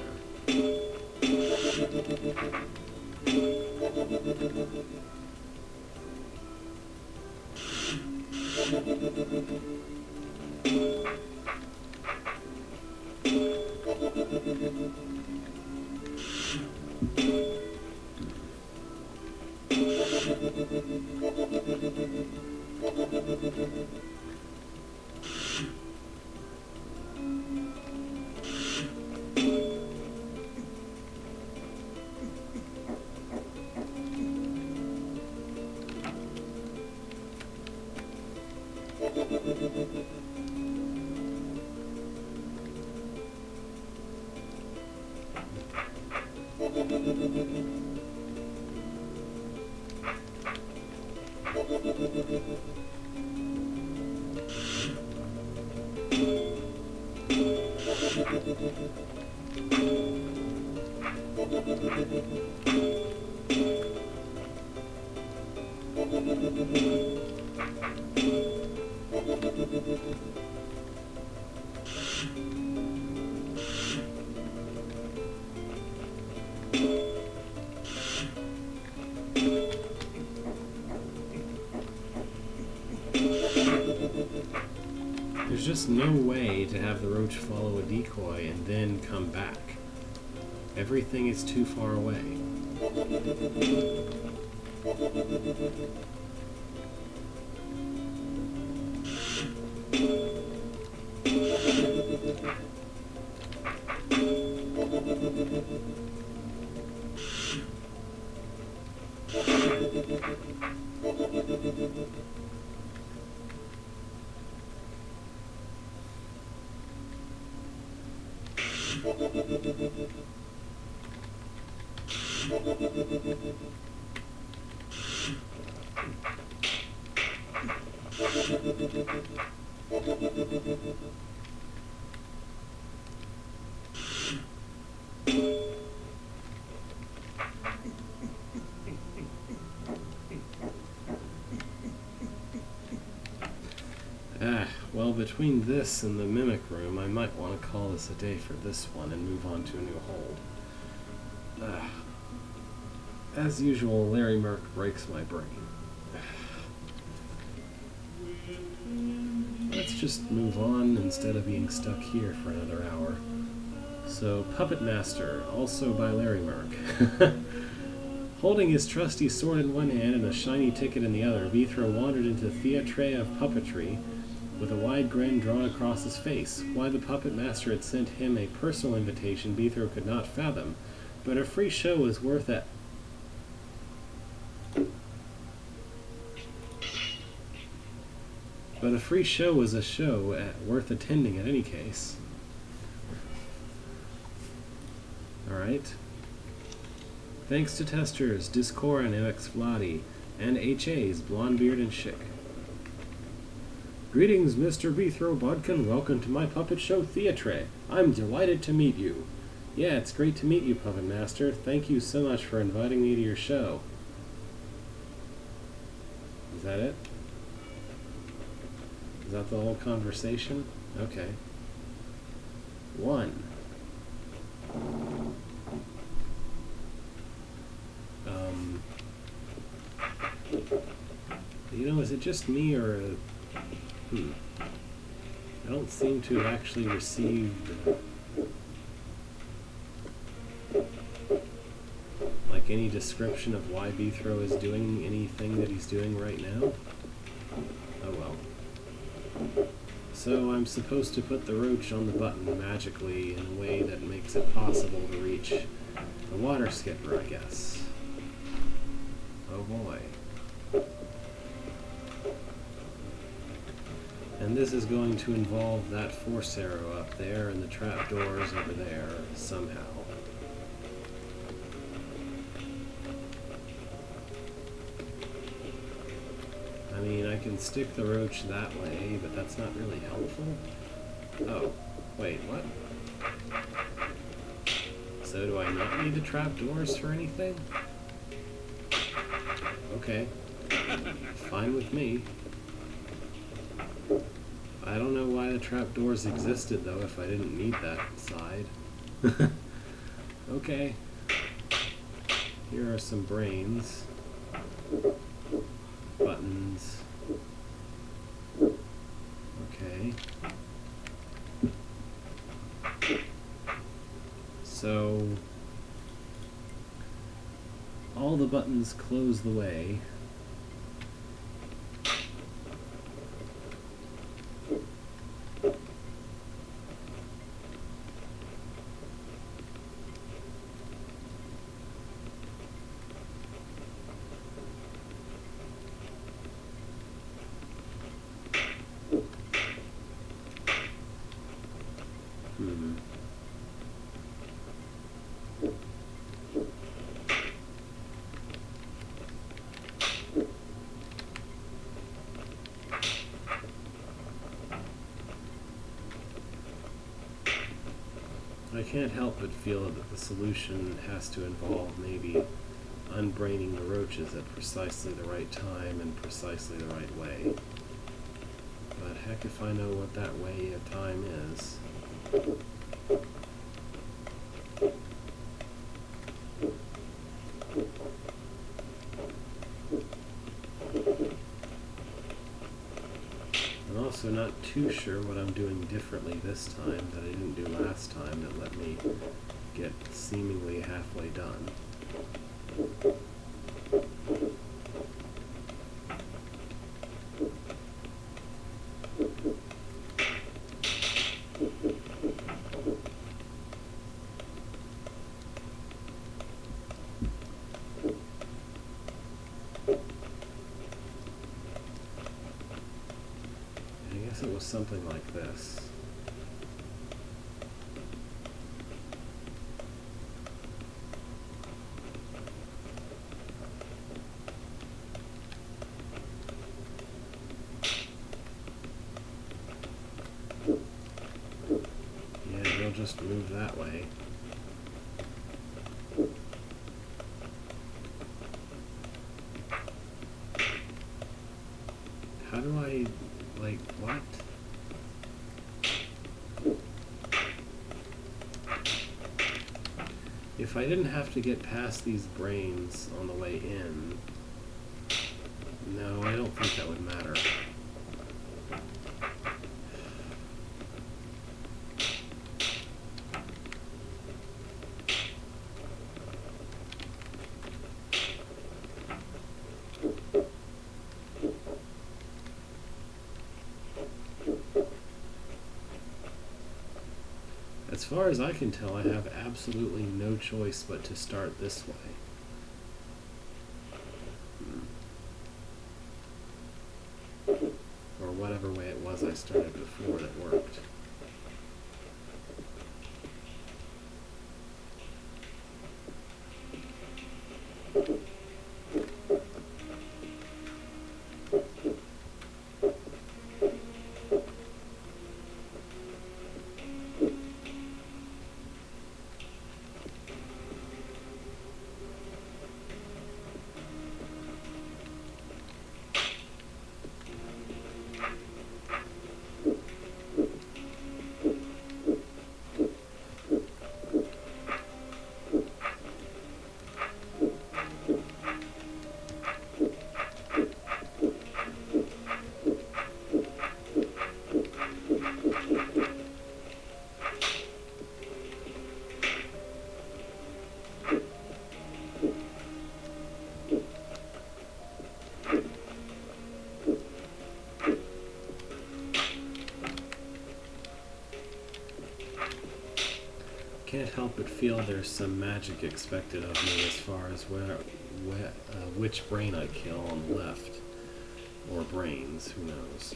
There's just no way to have the roach follow a decoy and then come back. Everything is too far away. Well, between this and the Mimic Room, I might want to call this a day for this one and move on to a new hold. As usual, Larry Merc breaks my brain. Let's just move on instead of being stuck here for another hour. So, Puppet Master, also by Larry Merc. Holding his trusty sword in one hand and a shiny ticket in the other, Vithro wandered into the theatre of puppetry with a wide grin drawn across his face. Why the Puppet Master had sent him a personal invitation, Vithro could not fathom, but a free show was worth it. But a free show was a show worth attending in any case. Alright. Thanks to testers Discord and MX Vladi, and HAs Blondebeard and Schick. Greetings, Mr. Vithro Bodkin. Welcome to my puppet show theatre. I'm delighted to meet you. Yeah, it's great to meet you, Puppet Master. Thank you so much for inviting me to your show. Is that it? Is that the whole conversation? Okay. 1. You know, is it just me or... I don't seem to have actually received... like any description of why Vithro is doing anything that he's doing right now? Oh well. So I'm supposed to put the roach on the button magically in a way that makes it possible to reach the water skipper, I guess. Oh boy. And this is going to involve that force arrow up there and the trapdoors over there somehow. I mean, I can stick the roach that way, but that's not really helpful. Oh, wait, what? So do I not need the trapdoors for anything? Okay. Fine with me. I don't know why the trapdoors existed, though, if I didn't need that side. Okay. Here are some brains. Buttons. Okay. So, all the buttons close the way. I can't help but feel that the solution has to involve maybe unbraining the roaches at precisely the right time and precisely the right way. But heck if I know what that way of time is. I'm also not too sure what I'm doing differently this time that I didn't do last time that let me get seemingly halfway done. I guess it was something like this. Yeah, we'll just move that way. How do I, like, what? If I didn't have to get past these brains on the way in, no, I don't think that would matter. As far as I can tell, I have absolutely no choice but to start this way. Or whatever way it was I started before that worked. Can't help but feel there's some magic expected of me as far as which brain I kill on the left. Or brains, who knows.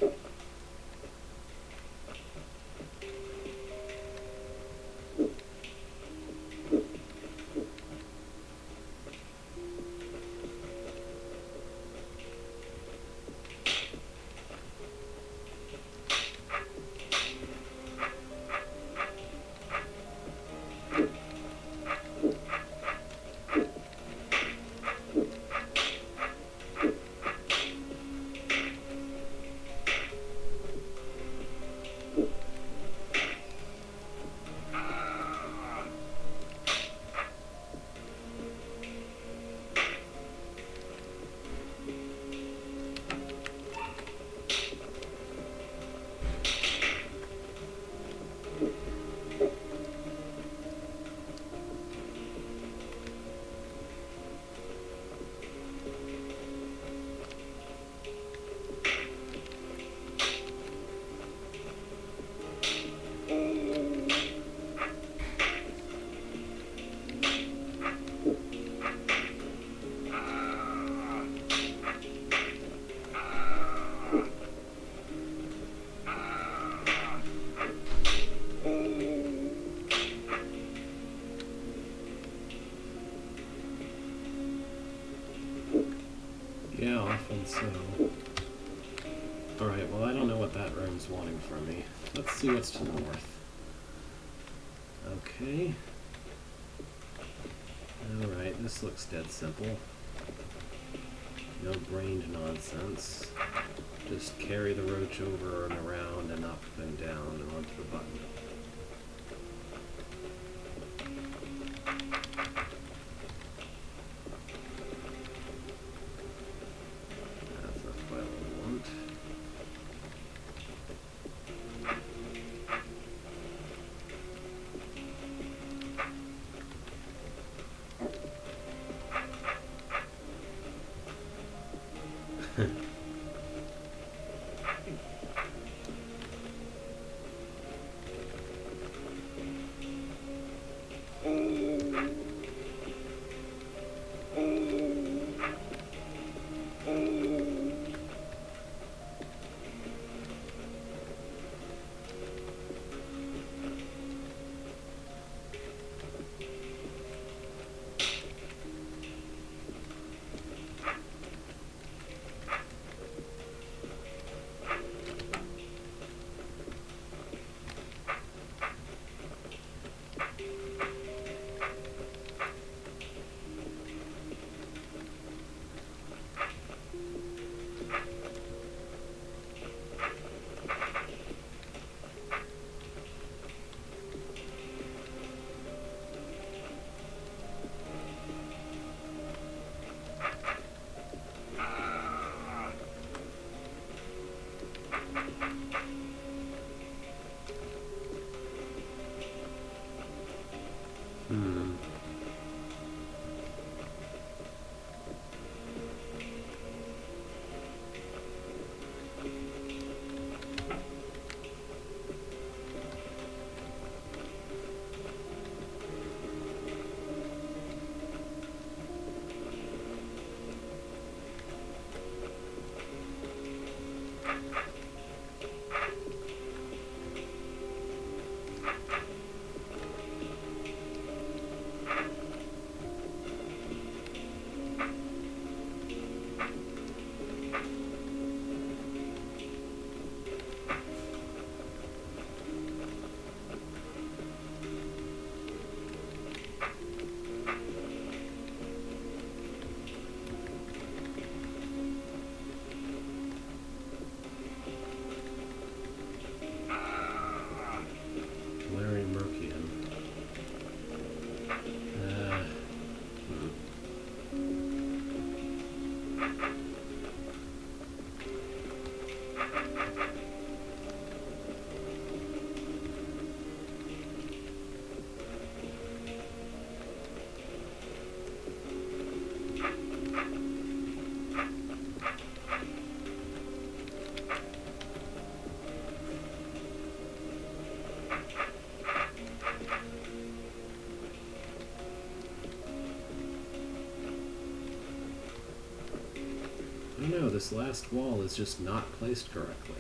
Yeah, often so. Alright, well I don't know what that room's wanting from me. Let's see what's to the north. Okay. Alright, this looks dead simple. No brained nonsense. Just carry the roach over and around and up and down and onto the button. That's not quite what we want. Larry Merkian. I don't know, this last wall is just not placed correctly.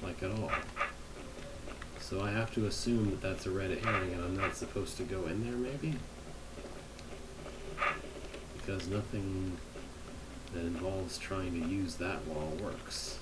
Like at all. So I have to assume that that's a red herring and I'm not supposed to go in there, maybe? Because nothing that involves trying to use that wall works.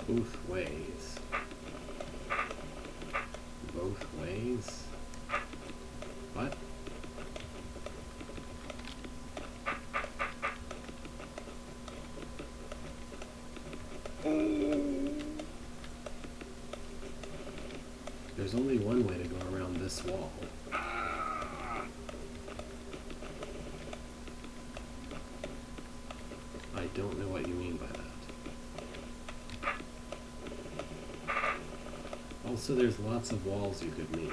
Both ways. Both ways? What? There's only one way to go around this wall. I don't know what you mean by that. Also, there's lots of walls you could mean.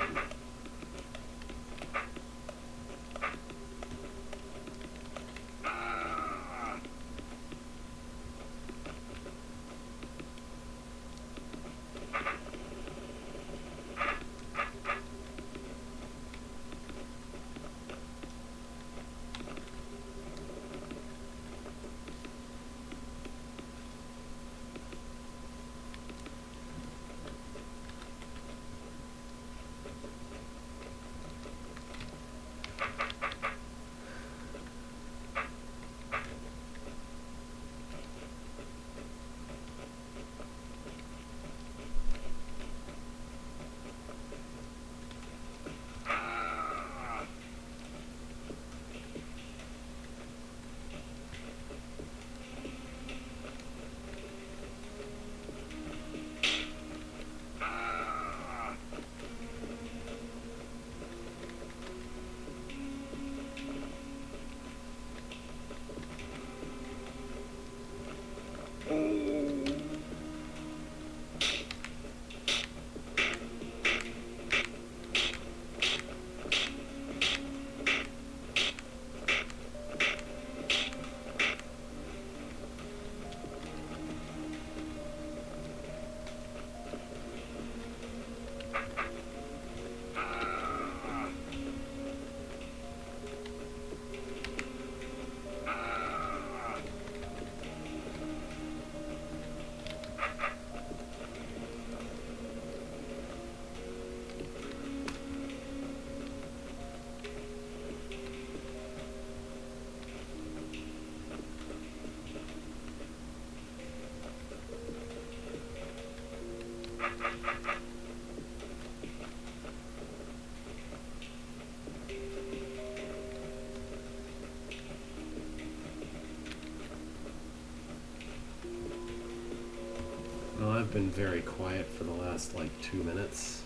Well, I've been very quiet for the last, like, 2 minutes.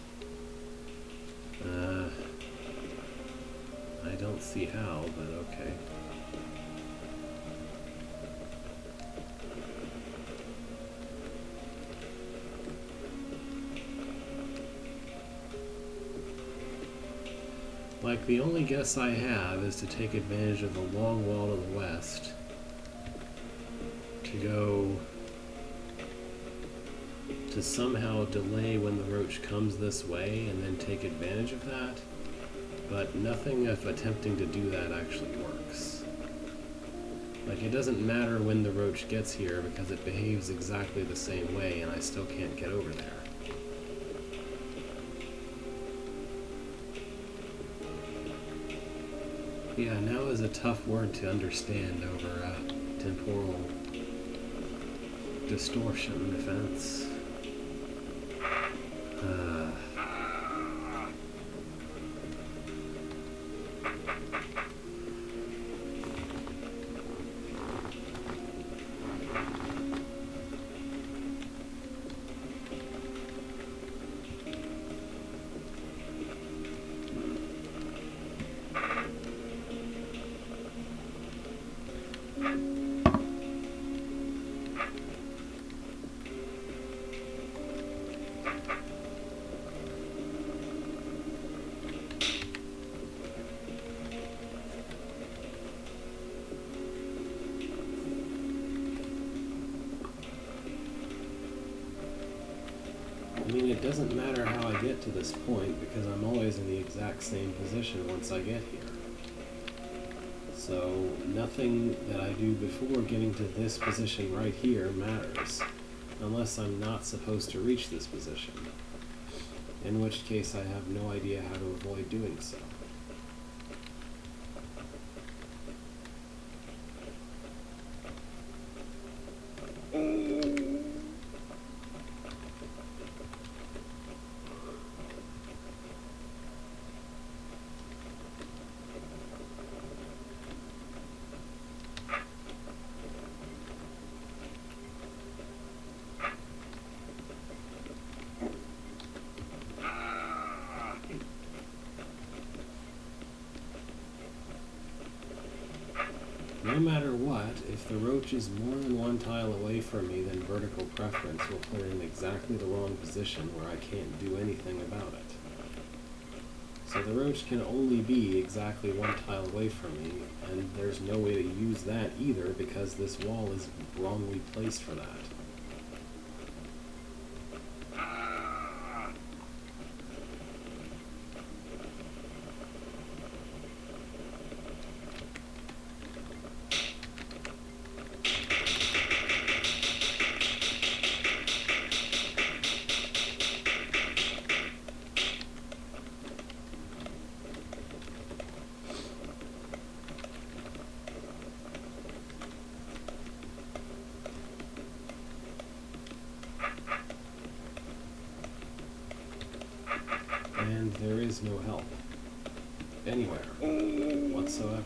I don't see how, but okay. Like, the only guess I have is to take advantage of the long wall to the west to go to somehow delay when the roach comes this way and then take advantage of that, but nothing of attempting to do that actually works. Like, it doesn't matter when the roach gets here because it behaves exactly the same way and I still can't get over there. Yeah, now is a tough word to understand over temporal distortion defense. I mean, it doesn't matter how I get to this point because I'm always in the exact same position once I get here. So nothing that I do before getting to this position right here matters, unless I'm not supposed to reach this position, in which case I have no idea how to avoid doing so. no matter what, if the roach is more than one tile away from me, then vertical preference will put it in exactly the wrong position where I can't do anything about it. So the roach can only be exactly one tile away from me, and there's no way to use that either because this wall is wrongly placed for that. And there is no help. Anywhere. Whatsoever.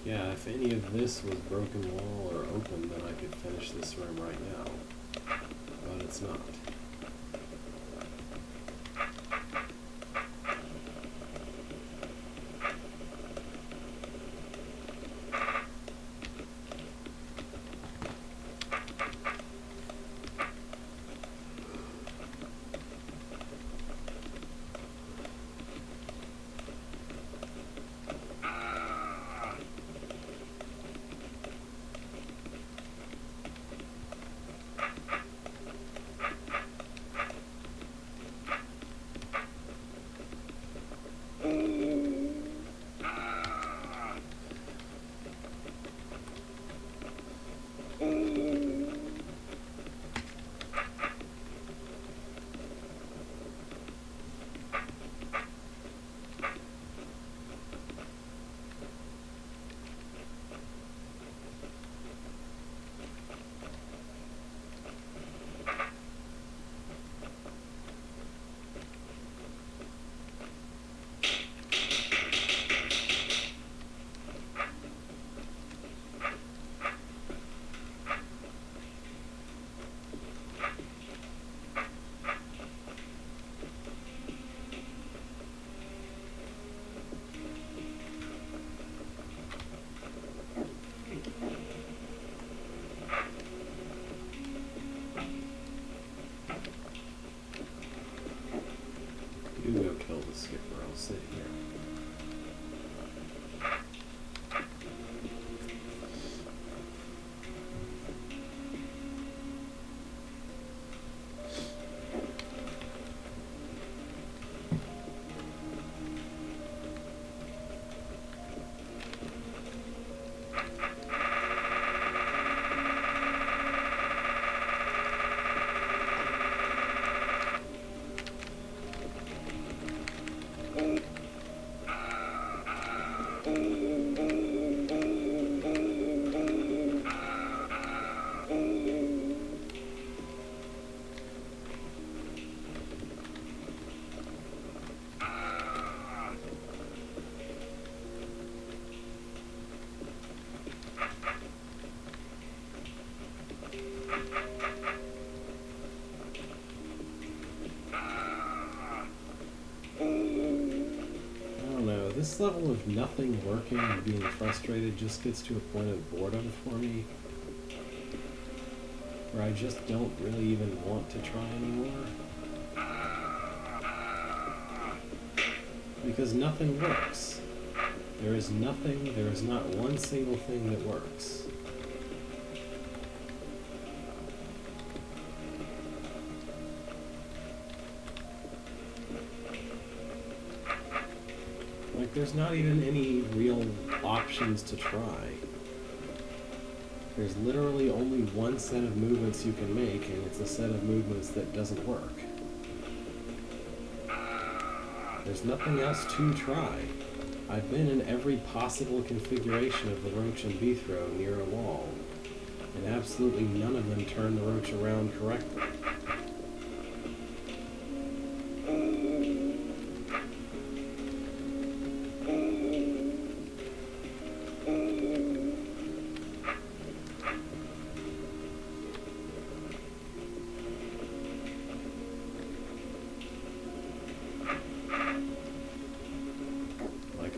Yeah, if any of this was broken wall or open, then I could finish this room right now. But it's not. You go kill the skipper, I'll sit here. This level of nothing working and being frustrated just gets to a point of boredom for me, where I just don't really even want to try anymore. Because nothing works. There is nothing, there is not one single thing that works. Like, there's not even any real options to try. There's literally only one set of movements you can make, and it's a set of movements that doesn't work. There's nothing else to try. I've been in every possible configuration of the roach and bee throw near a wall, and absolutely none of them turn the roach around correctly.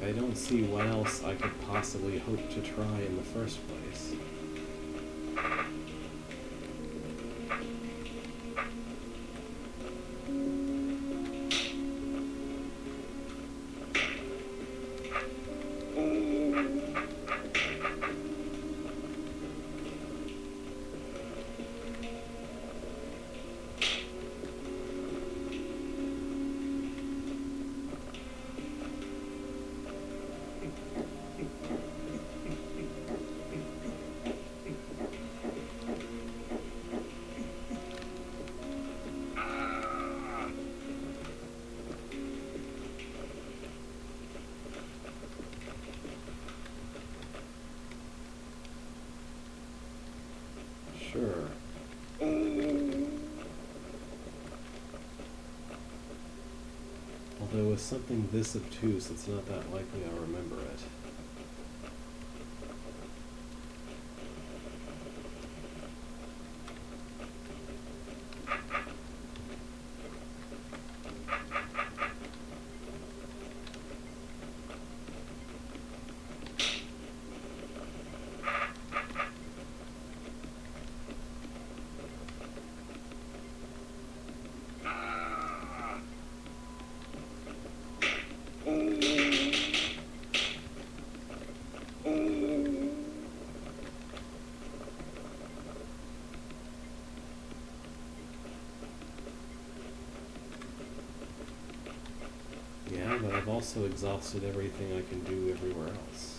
I don't see what else I could possibly hope to try in the first place. Sure. Although with something this obtuse, it's not that likely I'll remember it. Yeah, but I've also exhausted everything I can do everywhere else.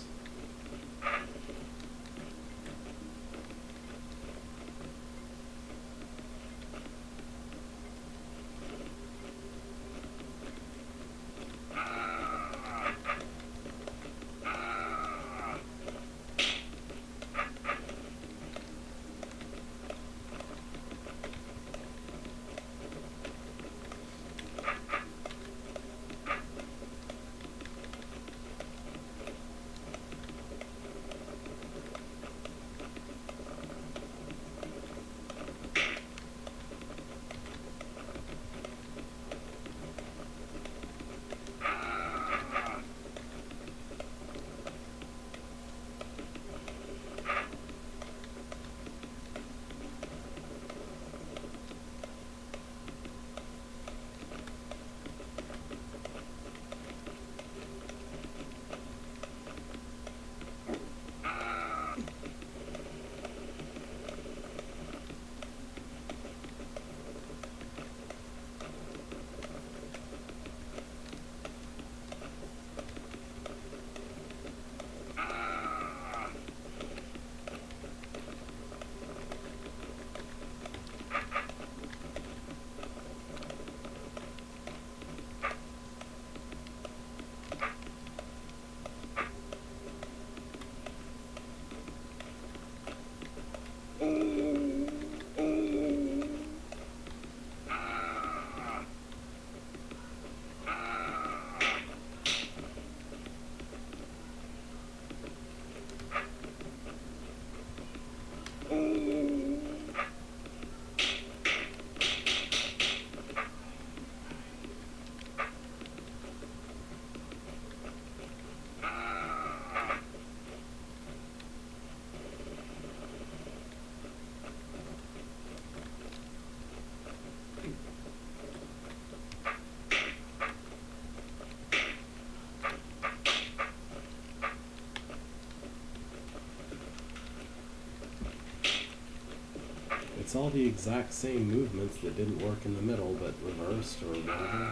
It's all the exact same movements that didn't work in the middle, but reversed or whatever.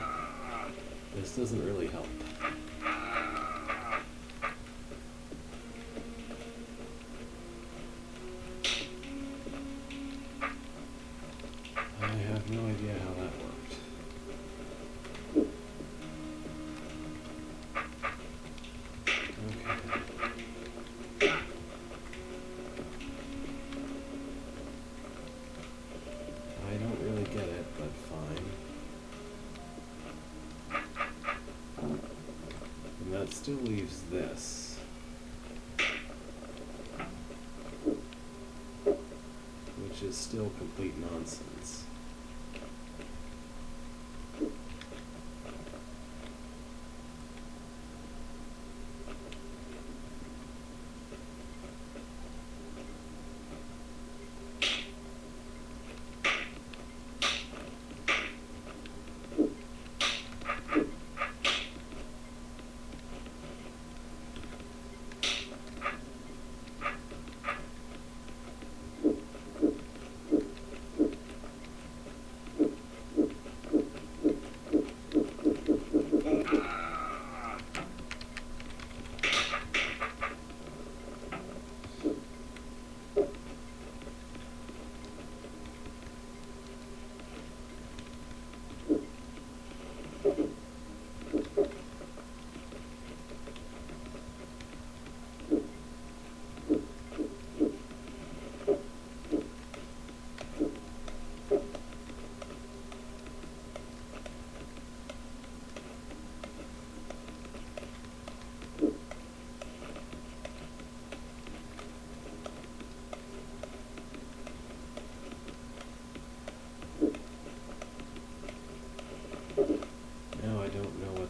This doesn't really help. I have no idea how that worked. Okay. I don't really get it, but fine. And that still leaves this, which is still complete nonsense.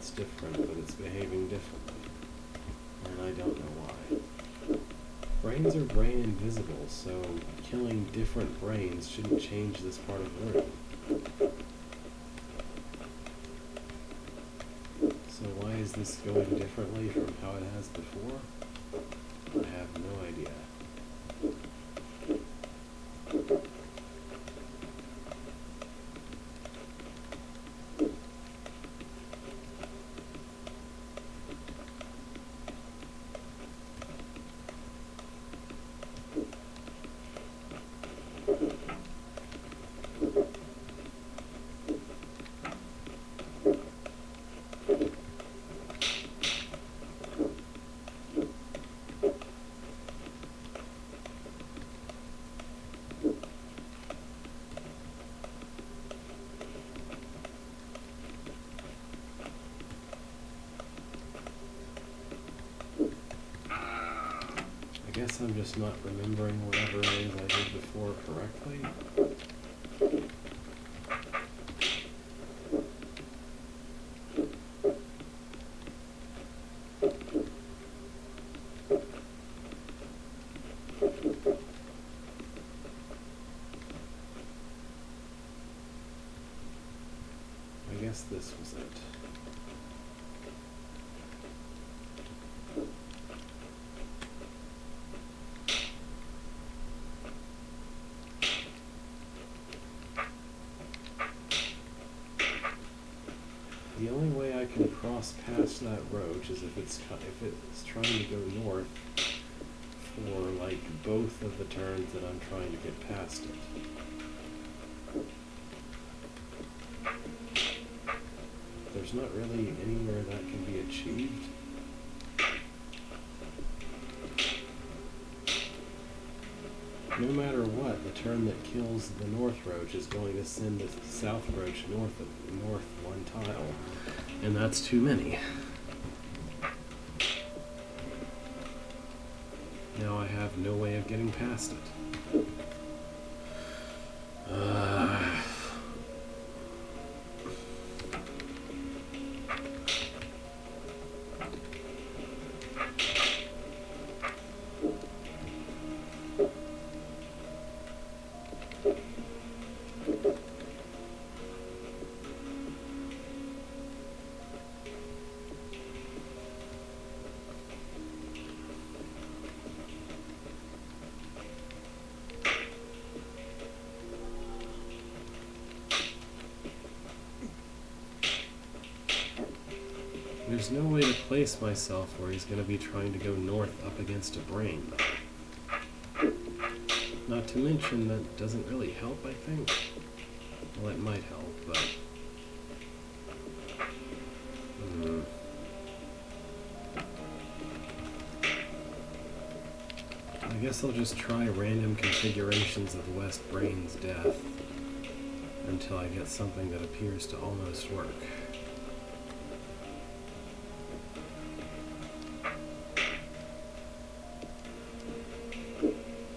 it's different, but it's behaving differently. And I don't know why. Brains are brain invisible, so killing different brains shouldn't change this part of the room. So why is this going differently from how it has before? I have no idea. I guess I'm just not remembering whatever it is I did before correctly. I guess this was it. The only way I can cross past that roach is if it's trying to go north for like both of the turns that I'm trying to get past it. There's not really anywhere that can be achieved. No matter what, the turn that kills the north roach is going to send the south roach north one tile, and that's too many. Now I have no way of getting past it. There's no way to place myself where he's going to be trying to go north up against a brain. Not to mention that doesn't really help, I think. Well, it might help, but... I guess I'll just try random configurations of the West Brain's death until I get something that appears to almost work.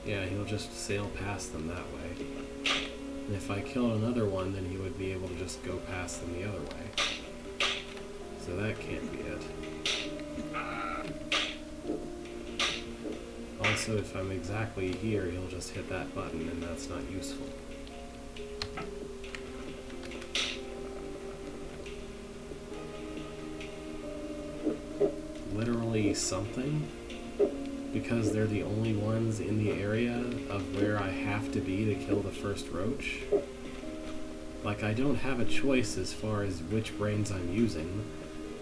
Yeah, he'll just sail past them that way. And if I killed another one, then he would be able to just go past them the other way. So that can't be it. Also, if I'm exactly here, he'll just hit that button, and that's not useful. Literally something? Because they're the only ones in the area of where I have to be to kill the first roach. Like, I don't have a choice as far as which brains I'm using,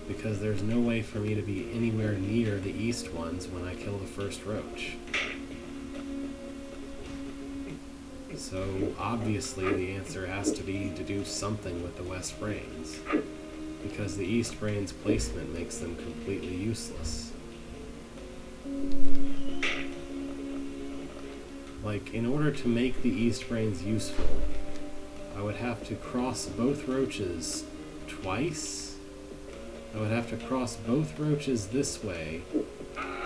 because there's no way for me to be anywhere near the east ones when I kill the first roach. So, obviously, the answer has to be to do something with the west brains, because the east brains placement makes them completely useless. Like, in order to make the east brains useful, I would have to cross both roaches twice. I would have to cross both roaches this way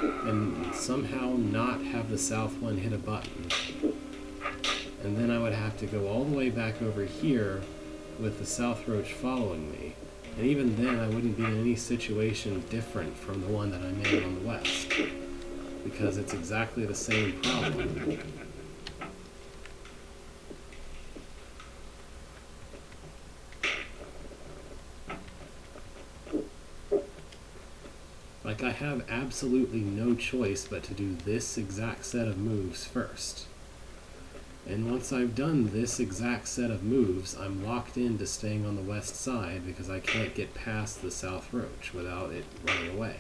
and somehow not have the south one hit a button. And then I would have to go all the way back over here with the south roach following me. And even then, I wouldn't be in any situation different from the one that I'm in on the west, because it's exactly the same problem. Like, I have absolutely no choice but to do this exact set of moves first. And once I've done this exact set of moves, I'm locked into staying on the west side because I can't get past the south roach without it running away.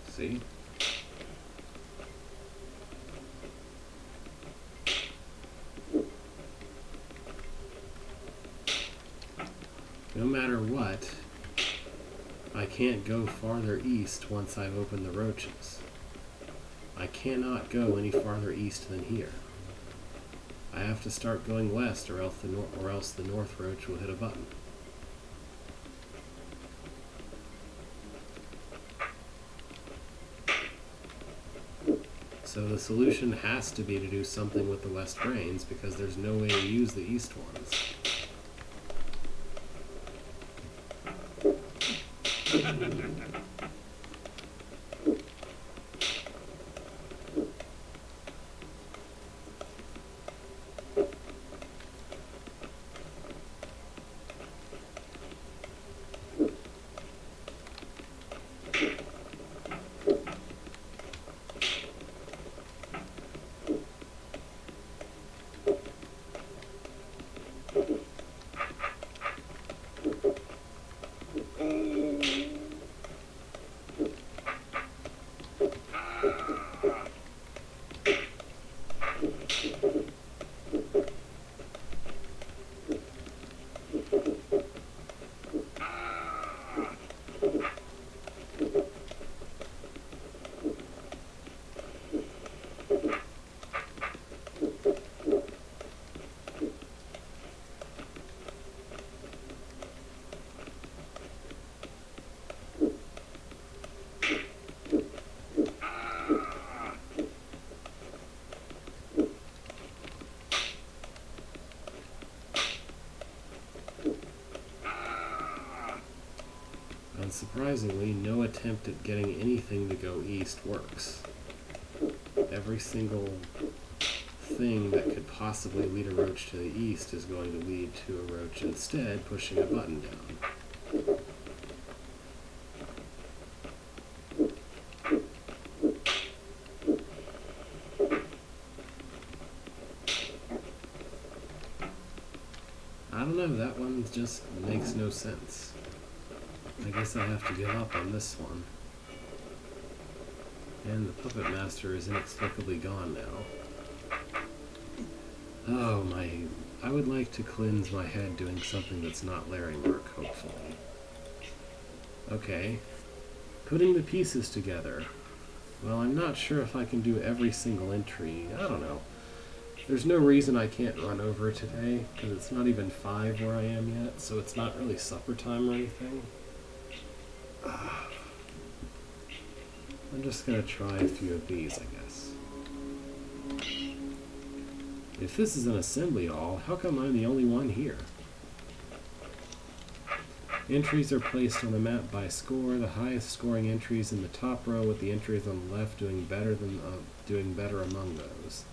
See? No matter what, I can't go farther east once I've opened the roaches. I cannot go any farther east than here. I have to start going west, or else the north roach will hit a button. So the solution has to be to do something with the west brains, because there's no way to use the east ones. Unsurprisingly, no attempt at getting anything to go east works. Every single thing that could possibly lead a roach to the east is going to lead to a roach instead pushing a button down. I don't know, that one just makes no sense. I guess I have to give up on this one. And the Puppet Master is inexplicably gone now. Oh, I would like to cleanse my head doing something that's not Larry Mark, hopefully. Okay. Putting the pieces together. Well, I'm not sure if I can do every single entry. I don't know. There's no reason I can't run over today, because it's not even 5 where I am yet, so it's not really supper time or anything. I'm just going to try a few of these, I guess. If this is an assembly hall, how come I'm the only one here? Entries are placed on the map by score. The highest scoring entries in the top row, with the entries on the left doing better among those.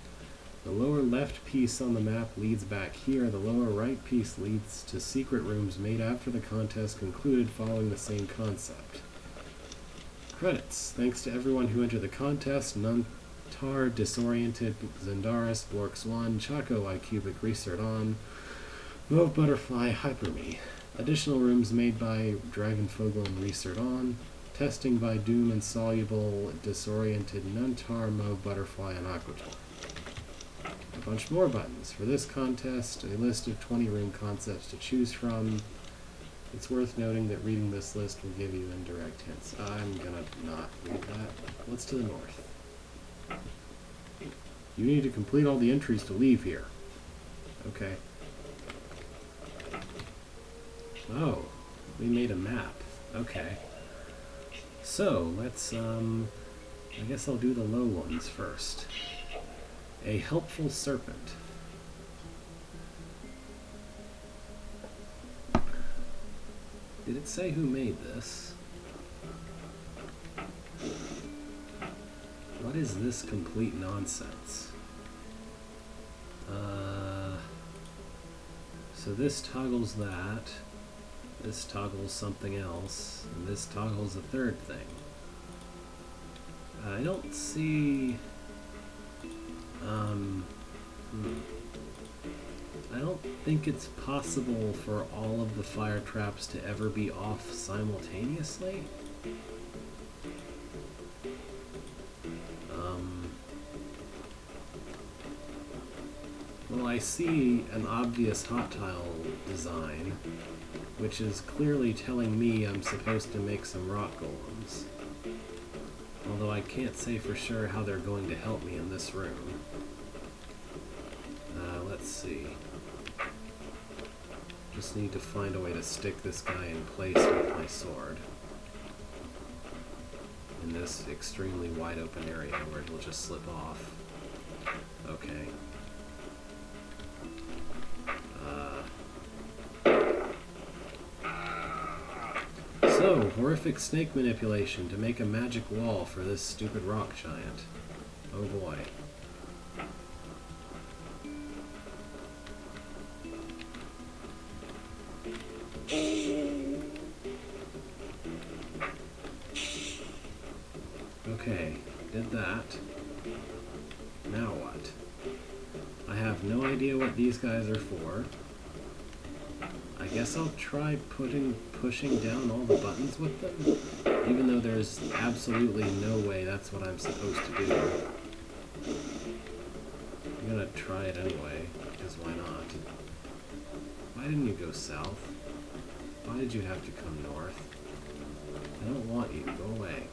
The lower left piece on the map leads back here. The lower right piece leads to secret rooms made after the contest concluded, following the same concept. Credits. Thanks to everyone who entered the contest: Nuntar, Disoriented, Zendaris, Borks1, Chaco, iCubic, Resert On, Mauve Butterfly, Hyperme. Additional rooms made by Dragonfogel and Resert On. Testing by Doom, Insoluble, Disoriented, Nuntar, Mauve Butterfly, and Aquator. A bunch more buttons. For this contest, a list of 20 room concepts to choose from. It's worth noting that reading this list will give you indirect hints. I'm gonna not read that. What's to the north? You need to complete all the entries to leave here. Okay. Oh, we made a map. Okay. So, let's, I guess I'll do the low ones first. A helpful serpent. Did it say who made this? What is this complete nonsense? So this toggles that, this toggles something else, and this toggles a third thing. I don't see... I don't think it's possible for all of the fire traps to ever be off simultaneously. Well, I see an obvious hot tile design, which is clearly telling me I'm supposed to make some rock golems. Although I can't say for sure how they're going to help me in this room. Let's see. Just need to find a way to stick this guy in place with my sword. In this extremely wide open area where it'll just slip off. Okay. So, horrific snake manipulation to make a magic wall for this stupid rock giant. Oh boy. Okay, did that. Now what? I have no idea what these guys are for. I guess I'll try pushing down all the buttons with them, even though there's absolutely no way that's what I'm supposed to do. I'm gonna try it anyway, because why not? Why didn't you go south? Why did you have to come north? I don't want you. Go away.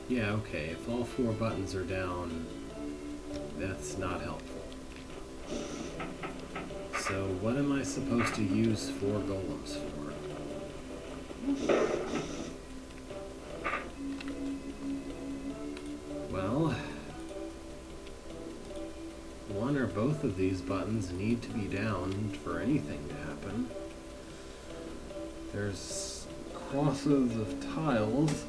Yeah, okay, if all 4 buttons are down, that's not helpful. So what am I supposed to use 4 golems for? Well, one or both of these buttons need to be down for anything to happen. There's crosses of tiles.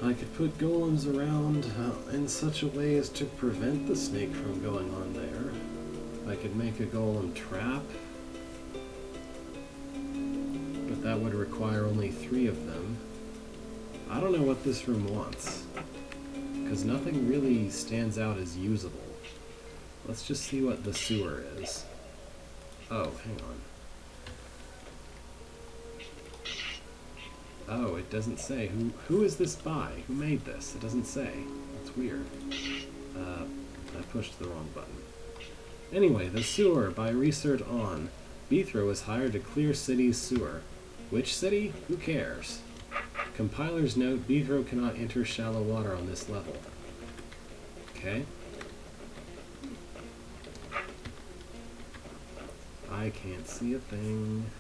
I could put golems around in such a way as to prevent the snake from going on there. I could make a golem trap, but that would require only 3 of them. I don't know what this room wants, because nothing really stands out as usable. Let's just see what the sewer is. Oh, hang on. Oh, it doesn't say. Who is this by? Who made this? It doesn't say. It's weird. I pushed the wrong button. Anyway, the sewer by Research On. Bithro was hired to clear city's sewer. Which city? Who cares? Compiler's note, Bithro cannot enter shallow water on this level. Okay. I can't see a thing.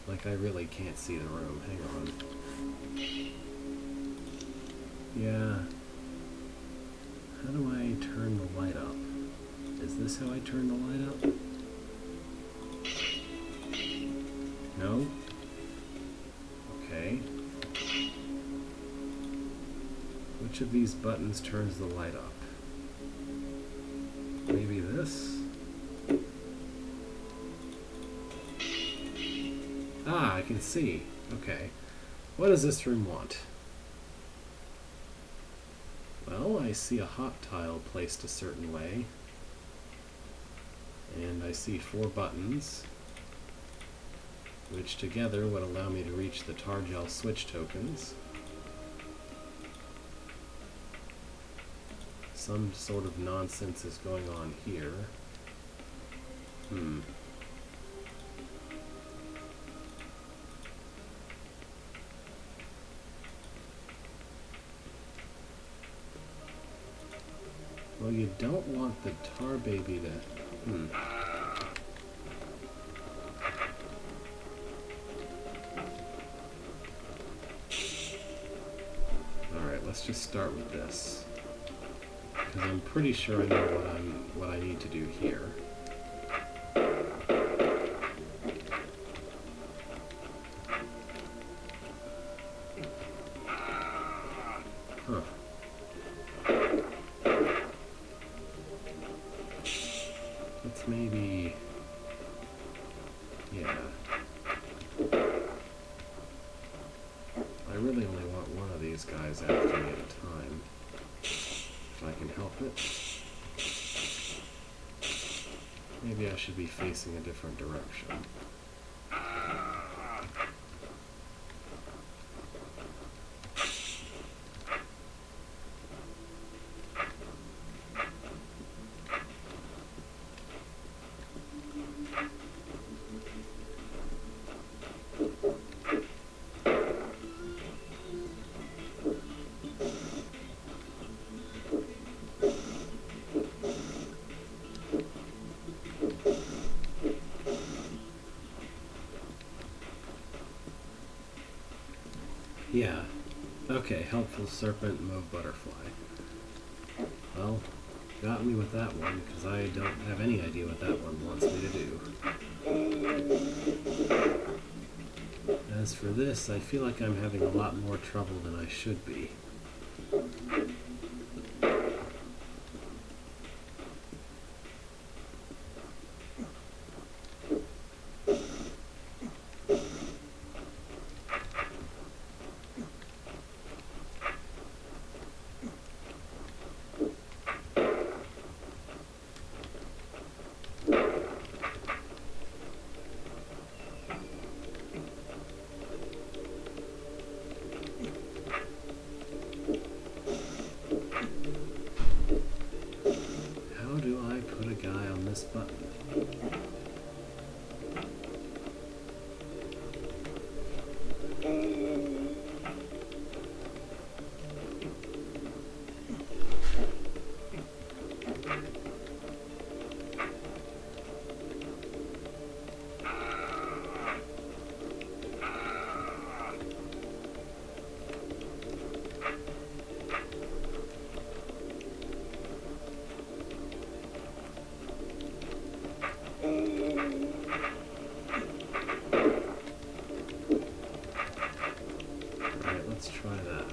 Like, I really can't see the room. Hang on. Yeah. How do I turn the light up? Is this how I turn the light up? No? Okay. Which of these buttons turns the light up? Maybe this? Ah, I can see. Okay. What does this room want? Well, I see a hot tile placed a certain way. And I see 4 buttons, which together would allow me to reach the tar gel switch tokens. Some sort of nonsense is going on here. Well, you don't want the tar baby to... Alright, let's just start with this. Because I'm pretty sure I know what I need to do here. Huh. Let's maybe... yeah. I really only want one of these guys after me at a time. If I can help it. Maybe I should be facing a different direction. Yeah. Okay, helpful serpent, move butterfly. Well, got me with that one, because I don't have any idea what that one wants me to do. As for this, I feel like I'm having a lot more trouble than I should be. Button. Let's try that.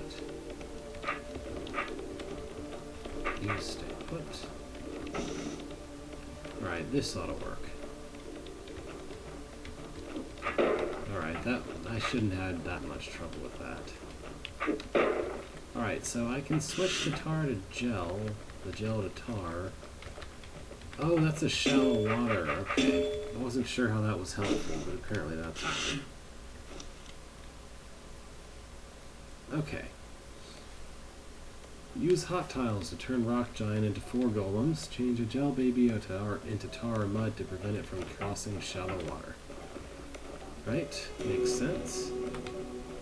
You stay put. Alright, this ought to work. Alright, that I shouldn't have had that much trouble with that. Alright, so I can switch the tar to gel, the gel to tar. Oh, that's a shallow water. Okay. I wasn't sure how that was helpful, but apparently that's it. Okay. Use hot tiles to turn Rock Giant into 4 golems. Change a gel baby into tar or mud to prevent it from crossing shallow water. Right? Makes sense.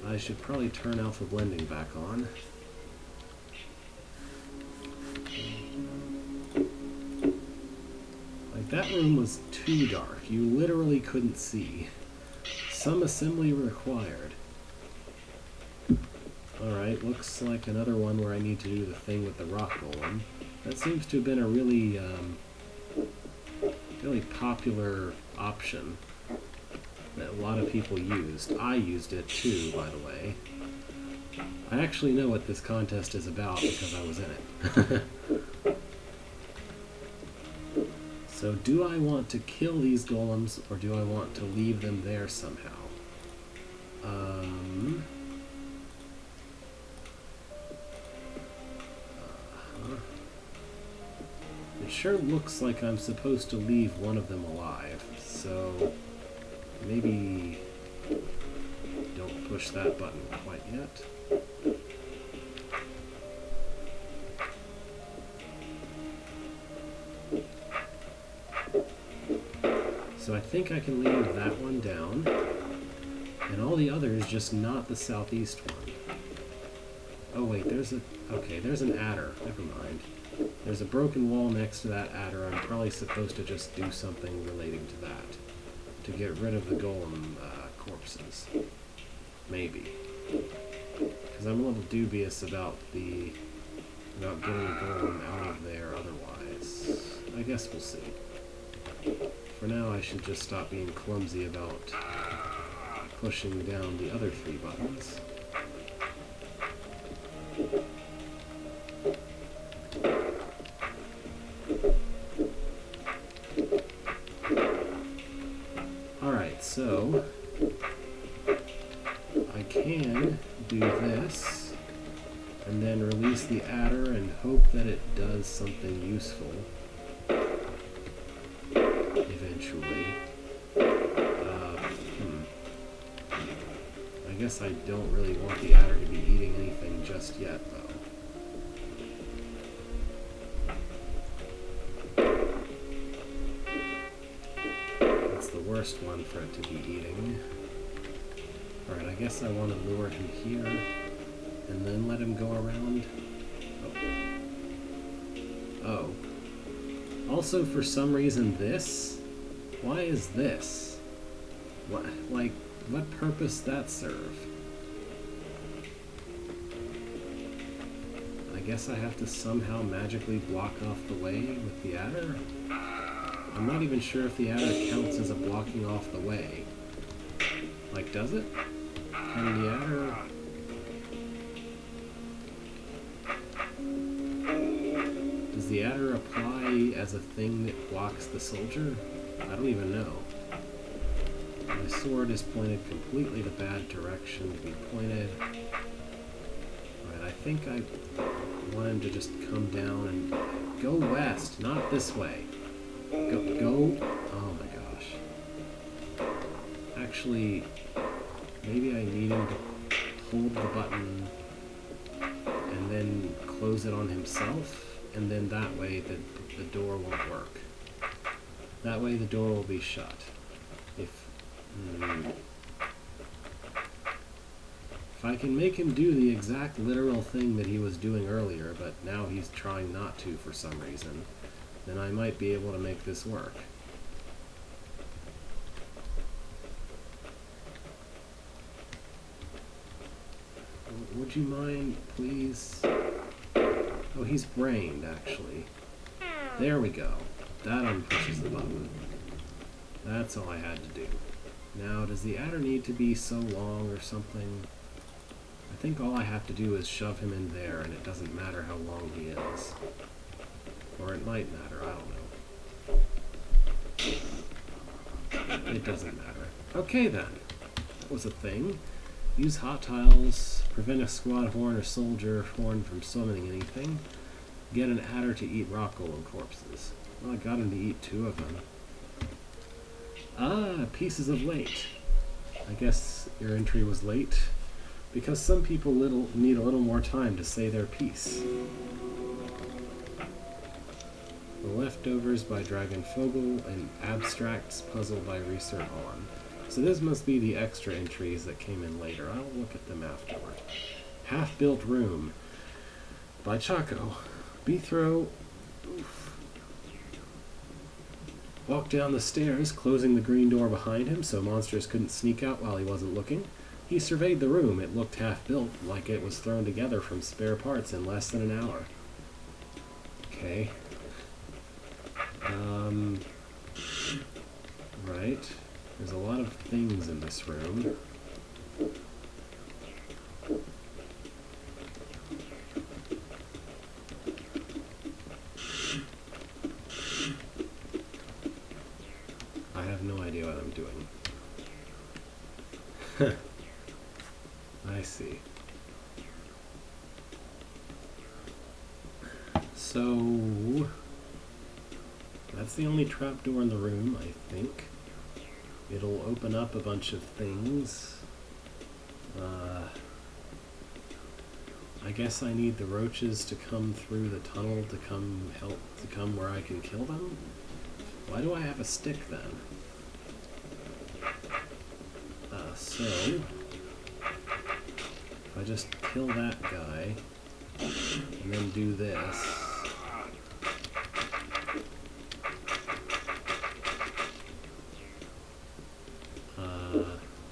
I should probably turn alpha blending back on. Like, that room was too dark. You literally couldn't see. Some assembly required. Alright, looks like another one where I need to do the thing with the rock golem. That seems to have been a really, really popular option that a lot of people used. I used it too, by the way. I actually know what this contest is about because I was in it. So do I want to kill these golems or do I want to leave them there somehow? sure looks like I'm supposed to leave one of them alive, so maybe don't push that button quite yet. So I think I can leave that one down, and all the others, just not the southeast one. Oh wait, there's an adder. Never mind. There's a broken wall next to that adder. I'm probably supposed to just do something relating to that, to get rid of the golem corpses. Maybe. Because I'm a little dubious about getting the golem out of there otherwise. I guess we'll see. For now, I should just stop being clumsy about pushing down the other 3 buttons. Alright, so I can do this and then release the adder and hope that it does something useful eventually. I guess I don't really want the adder to be eating anything just yet, though. That's the worst one for it to be eating. Alright, I guess I want to lure him here and then let him go around. Oh. Also, for some reason, this? Why is this? What purpose that serve? I guess I have to somehow magically block off the way with the adder? I'm not even sure if the adder counts as a blocking off the way. Like, does it? Can the adder... Does the adder apply as a thing that blocks the soldier? I don't even know. My sword is pointed completely the bad direction to be pointed. Alright, I think I want him to just come down and go west, not this way. Go. Oh my gosh. Actually, maybe I need him to hold the button and then close it on himself, and then that way the door won't work. That way the door will be shut. If I can make him do the exact literal thing that he was doing earlier, but now he's trying not to for some reason, then I might be able to make this work. Would you mind, please? Oh, he's brained, actually. There we go. That unpushes the button. That's all I had to do. Now, does the adder need to be so long or something? I think all I have to do is shove him in there, and it doesn't matter how long he is. Or it might matter, I don't know. It doesn't matter. Okay then. That was a thing. Use hot tiles, prevent a squad horn or soldier horn from summoning anything. Get an adder to eat rock golem corpses. Well, I got him to eat 2 of them. Ah, pieces of late. I guess your entry was late, because some people need a little more time to say their piece. The Leftovers by Dragon Fogel and Abstracts Puzzle by Research On. So this must be the extra entries that came in later. I'll look at them afterward. Half-Built Room by Chaco. Bethro walked down the stairs, closing the green door behind him so monsters couldn't sneak out while he wasn't looking. He surveyed the room. It looked half-built, like it was thrown together from spare parts in less than an hour. Okay. Right. There's a lot of things in this room. I have no idea what I'm doing. I see. So... That's the only trapdoor in the room, I think. It'll open up a bunch of things. I guess I need the roaches to come through the tunnel to come where I can kill them? Why do I have a stick then? So if I just kill that guy and then do this,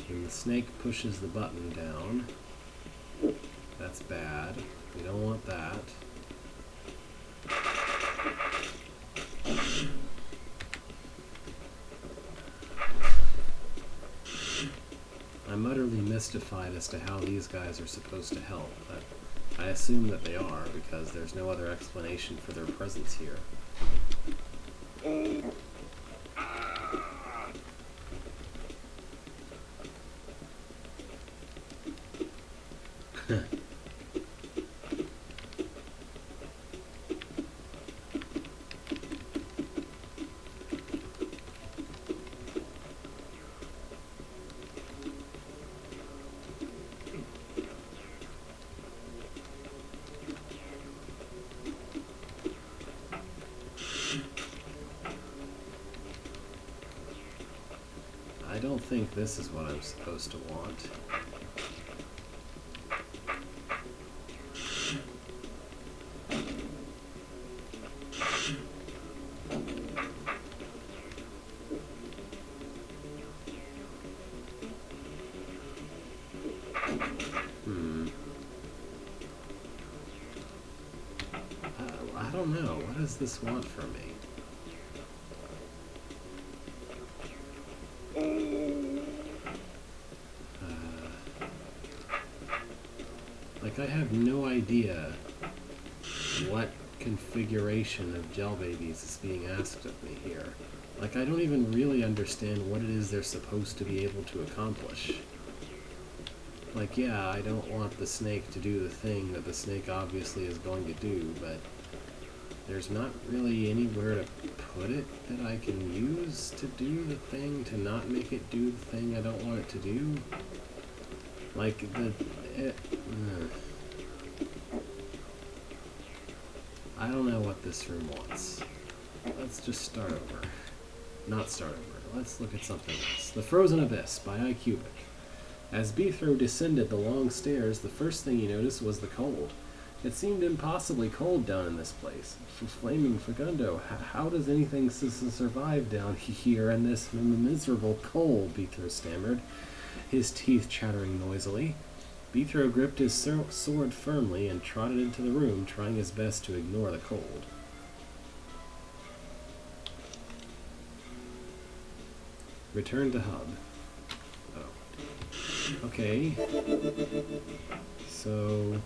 and the snake pushes the button down. That's bad. We don't want that. I'm utterly mystified as to how these guys are supposed to help, but I assume that they are because there's no other explanation for their presence here. I don't think this is what I'm supposed to want. I don't know. What does this want from me? Like, I have no idea what configuration of gel babies is being asked of me here. Like, I don't even really understand what it is they're supposed to be able to accomplish. Like, yeah, I don't want the snake to do the thing that the snake obviously is going to do, but there's not really anywhere to put it that I can use to do the thing, to not make it do the thing I don't want it to do. Like, I don't know what this room wants. Let's just start over. Not start over. Let's look at something else. The Frozen Abyss by iCubic. As Beethro descended the long stairs, the first thing he noticed was the cold. It seemed impossibly cold down in this place. Flaming Fagundo, how does anything survive down here in this miserable cold? Beethro stammered, his teeth chattering noisily. Beethro gripped his sword firmly and trotted into the room, trying his best to ignore the cold. Return to hub. Oh. Okay. So...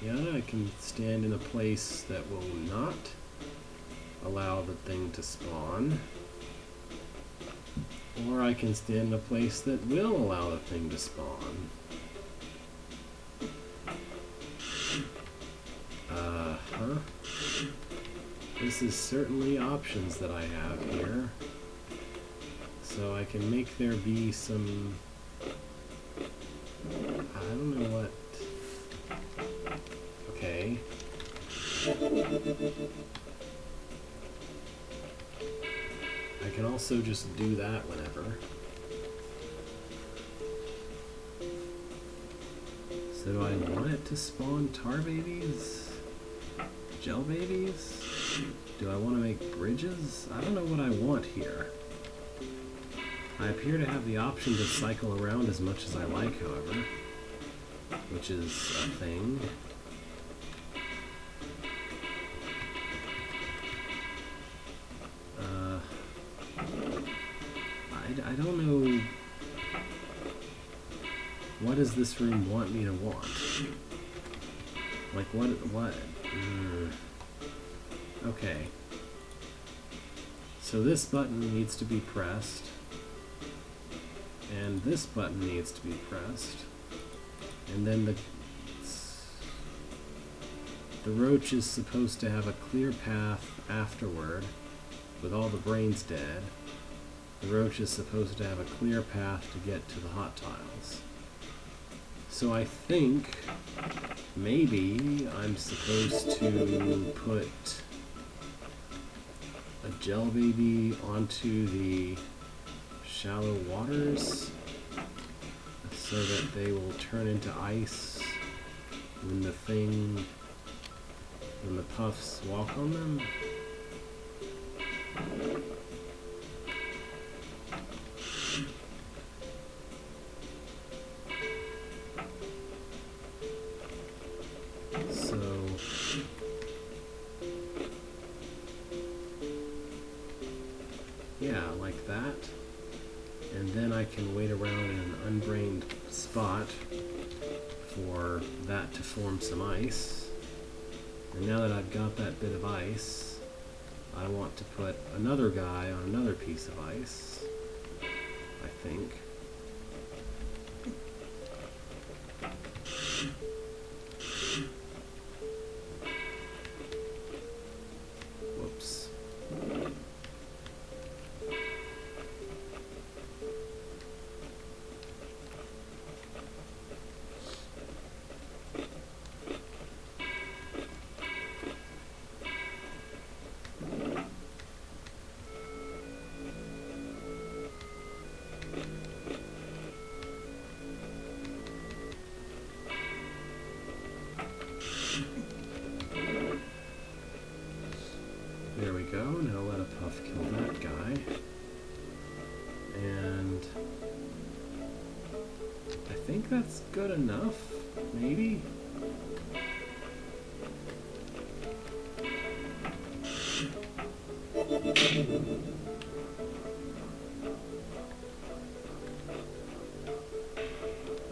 yeah, I can stand in a place that will not allow the thing to spawn. Or I can stand in a place that will allow the thing to spawn. Uh-huh. This is certainly options that I have here. So I can make there be some... I don't know what... Okay. I can also just do that whenever. So do I want it to spawn tar babies? Gel babies? Do I want to make bridges? I don't know what I want here. I appear to have the option to cycle around as much as I like, however, which is a thing. I don't know. What does this room want me to want? Like, what? Okay. So this button needs to be pressed. And this button needs to be pressed. And then the... The roach is supposed to have a clear path afterward, with all the brains dead. The roach is supposed to have a clear path to get to the hot tiles. So I think maybe I'm supposed to put a gel baby onto the shallow waters so that they will turn into ice when the puffs walk on them. So yeah, like that. And then I can wait around in an unbrained spot for that to form some ice. And now that I've got that bit of ice, I want to put another guy on another piece of ice, I think. Whoops. There we go. Now let a puff kill that guy. And I think that's good enough, maybe?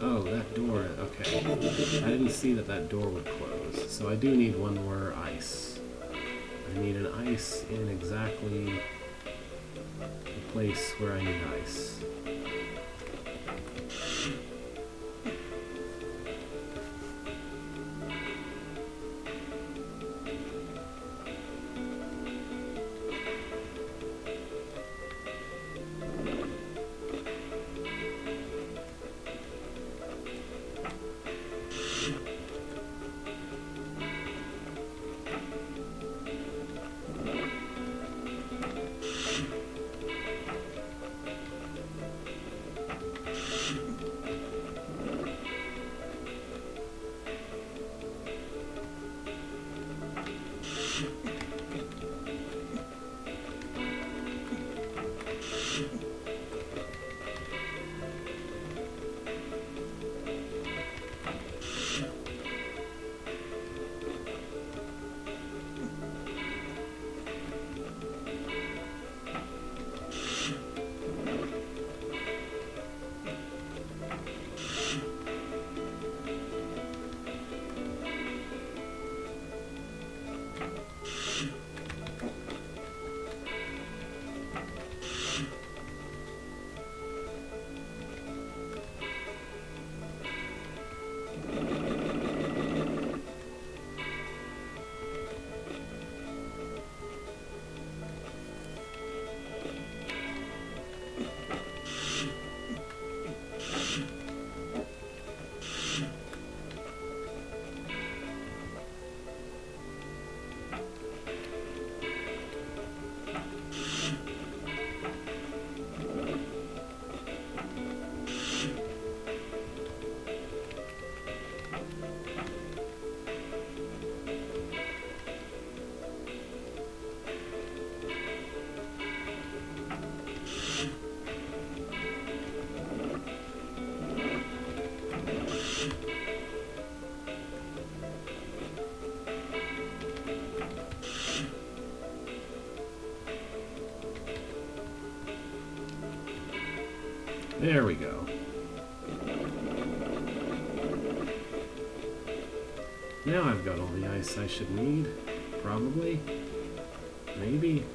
Oh, that door, okay. I didn't see that door would close, so I do need one more ice. I need an ice in exactly the place where I need ice. There we go. Now I've got all the ice I should need. Probably. Maybe.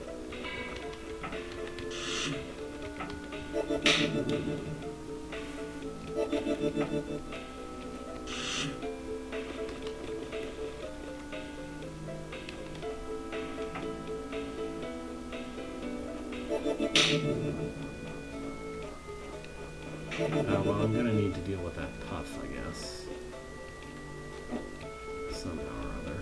Well, I'm gonna need to deal with that puff, I guess. Somehow or other.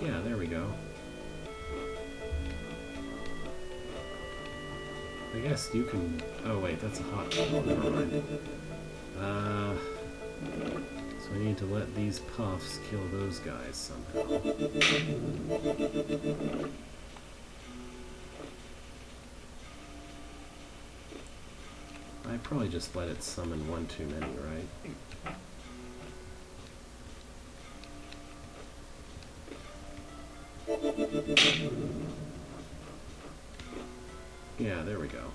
Yeah, there we go. I guess you can... Oh wait, that's a hot... Oh, never mind. So I need to let these puffs kill those guys somehow. I probably just let it summon one too many, right? Yeah, there we go.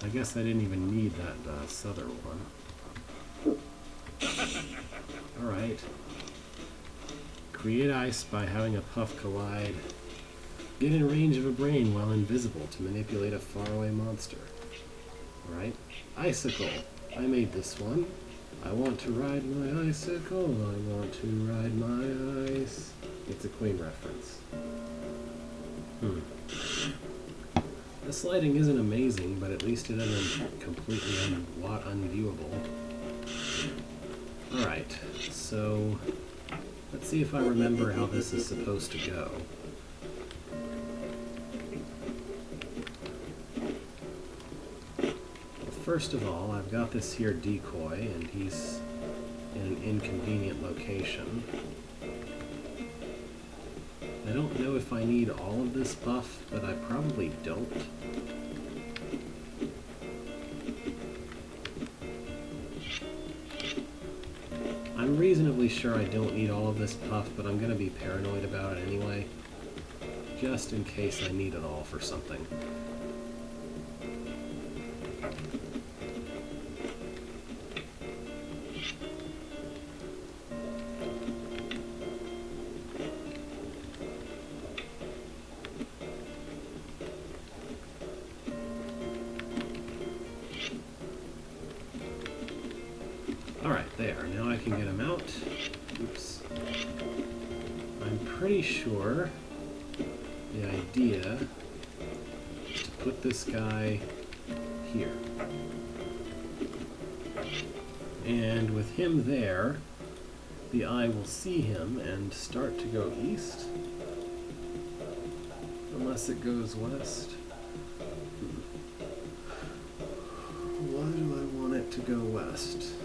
I guess I didn't even need that southern one. Alright. Create ice by having a puff collide. Get in range of a brain while invisible to manipulate a faraway monster. Alright. Icicle. I made this one. I want to ride my icicle. I want to ride my ice. It's a Queen reference. The lighting isn't amazing, but at least it isn't completely unviewable. Alright, so let's see if I remember how this is supposed to go. Well, first of all, I've got this here decoy, and he's in an inconvenient location. I don't know if I need all of this buff, but I probably don't. I'm reasonably sure I don't need all of this buff, but I'm going to be paranoid about it anyway, just in case I need it all for something. Alright, there. Now I can get him out. Oops. I'm pretty sure the idea is to put this guy here. And with him there, the eye will see him and start to go east. Unless it goes west. Why do I want it to go west?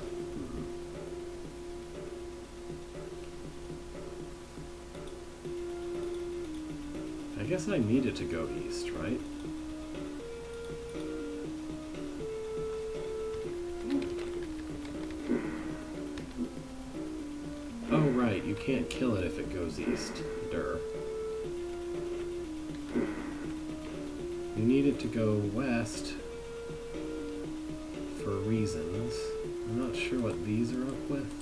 I guess I need it to go east, right? Oh, right, you can't kill it if it goes east. Durr. You need it to go west for reasons. I'm not sure what these are up with.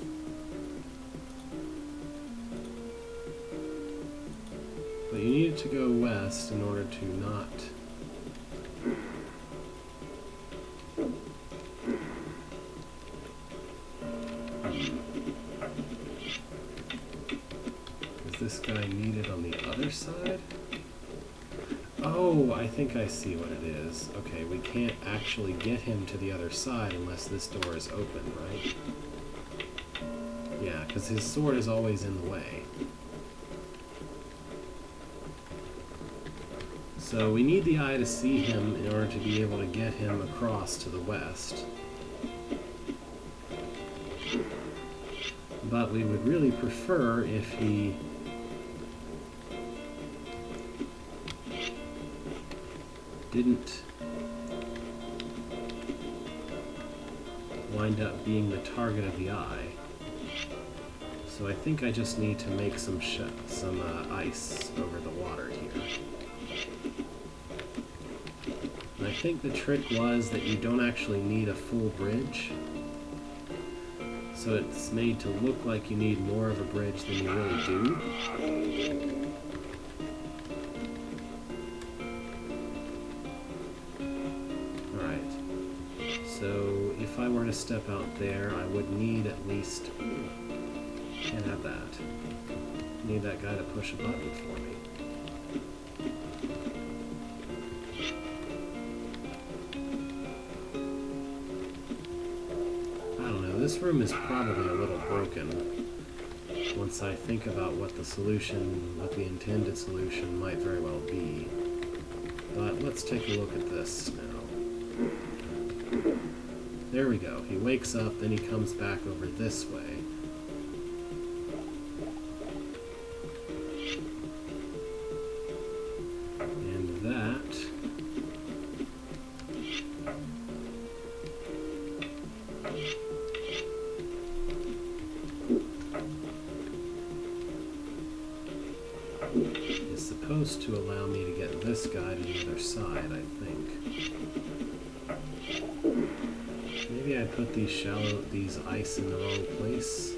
But you need it to go west in order to not... Is this guy needed on the other side? Oh, I think I see what it is. Okay, we can't actually get him to the other side unless this door is open, right? Yeah, because his sword is always in the way. So we need the eye to see him in order to be able to get him across to the west. But we would really prefer if he didn't wind up being the target of the eye. So I think I just need to make some ice over the water here. And I think the trick was that you don't actually need a full bridge. So it's made to look like you need more of a bridge than you really do. Alright. step out there, I would need at least... Can't have that. Need that guy to push a button for me. I don't know, this room is probably a little broken. Once I think about what the solution, what the intended solution might very well be. But let's take a look at this now. There we go. He wakes up, then he comes back over this way. And that... is supposed to allow me to get this guy to the other side, I think. Maybe I put these ice in the wrong place.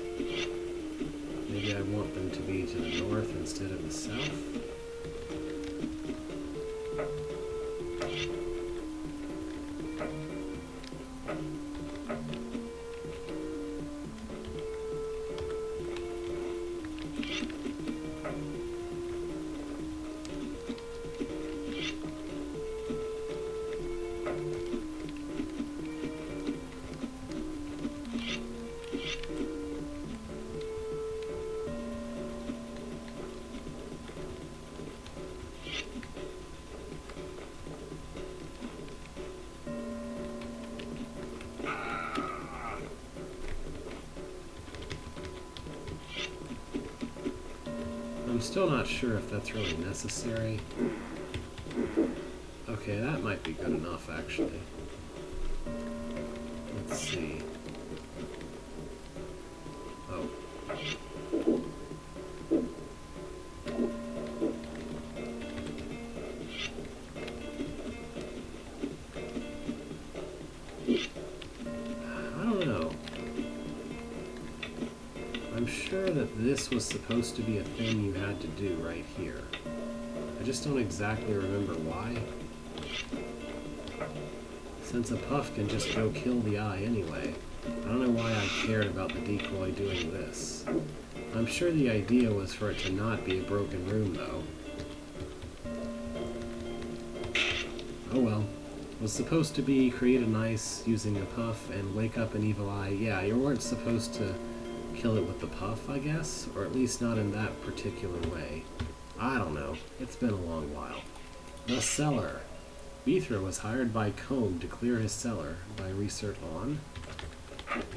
Maybe I want them to be to the north instead of the south. I'm still not sure if that's really necessary. Okay, that might be good enough, actually. Let's see. Oh. I don't know. I'm sure that this was supposed to be a thing you had to do right here. I just don't exactly remember why. Since a puff can just go kill the eye anyway, I don't know why I cared about the decoy doing this. I'm sure the idea was for it to not be a broken room, though. Oh well. Was supposed to be create an ice using a puff and wake up an evil eye. Yeah, you weren't supposed to kill it with the puff, I guess? Or at least not in that particular way. I don't know. It's been a long while. The cellar. Beethra was hired by Combe to clear his cellar by research on.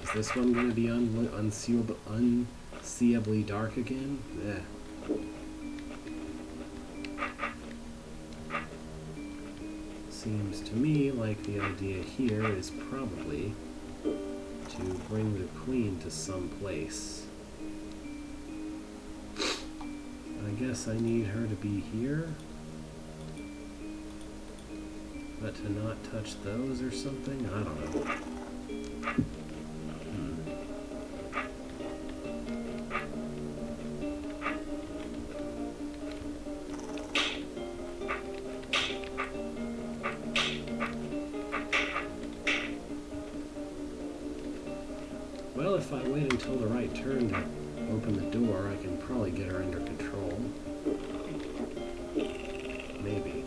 Is this one going to be unseeably dark again? Eh. Seems to me like the idea here is probably to bring the queen to some place. I guess I need her to be here, but to not touch those or something? I don't know. Well, if I wait until the right turn to open the door, I can probably get her under control. Maybe.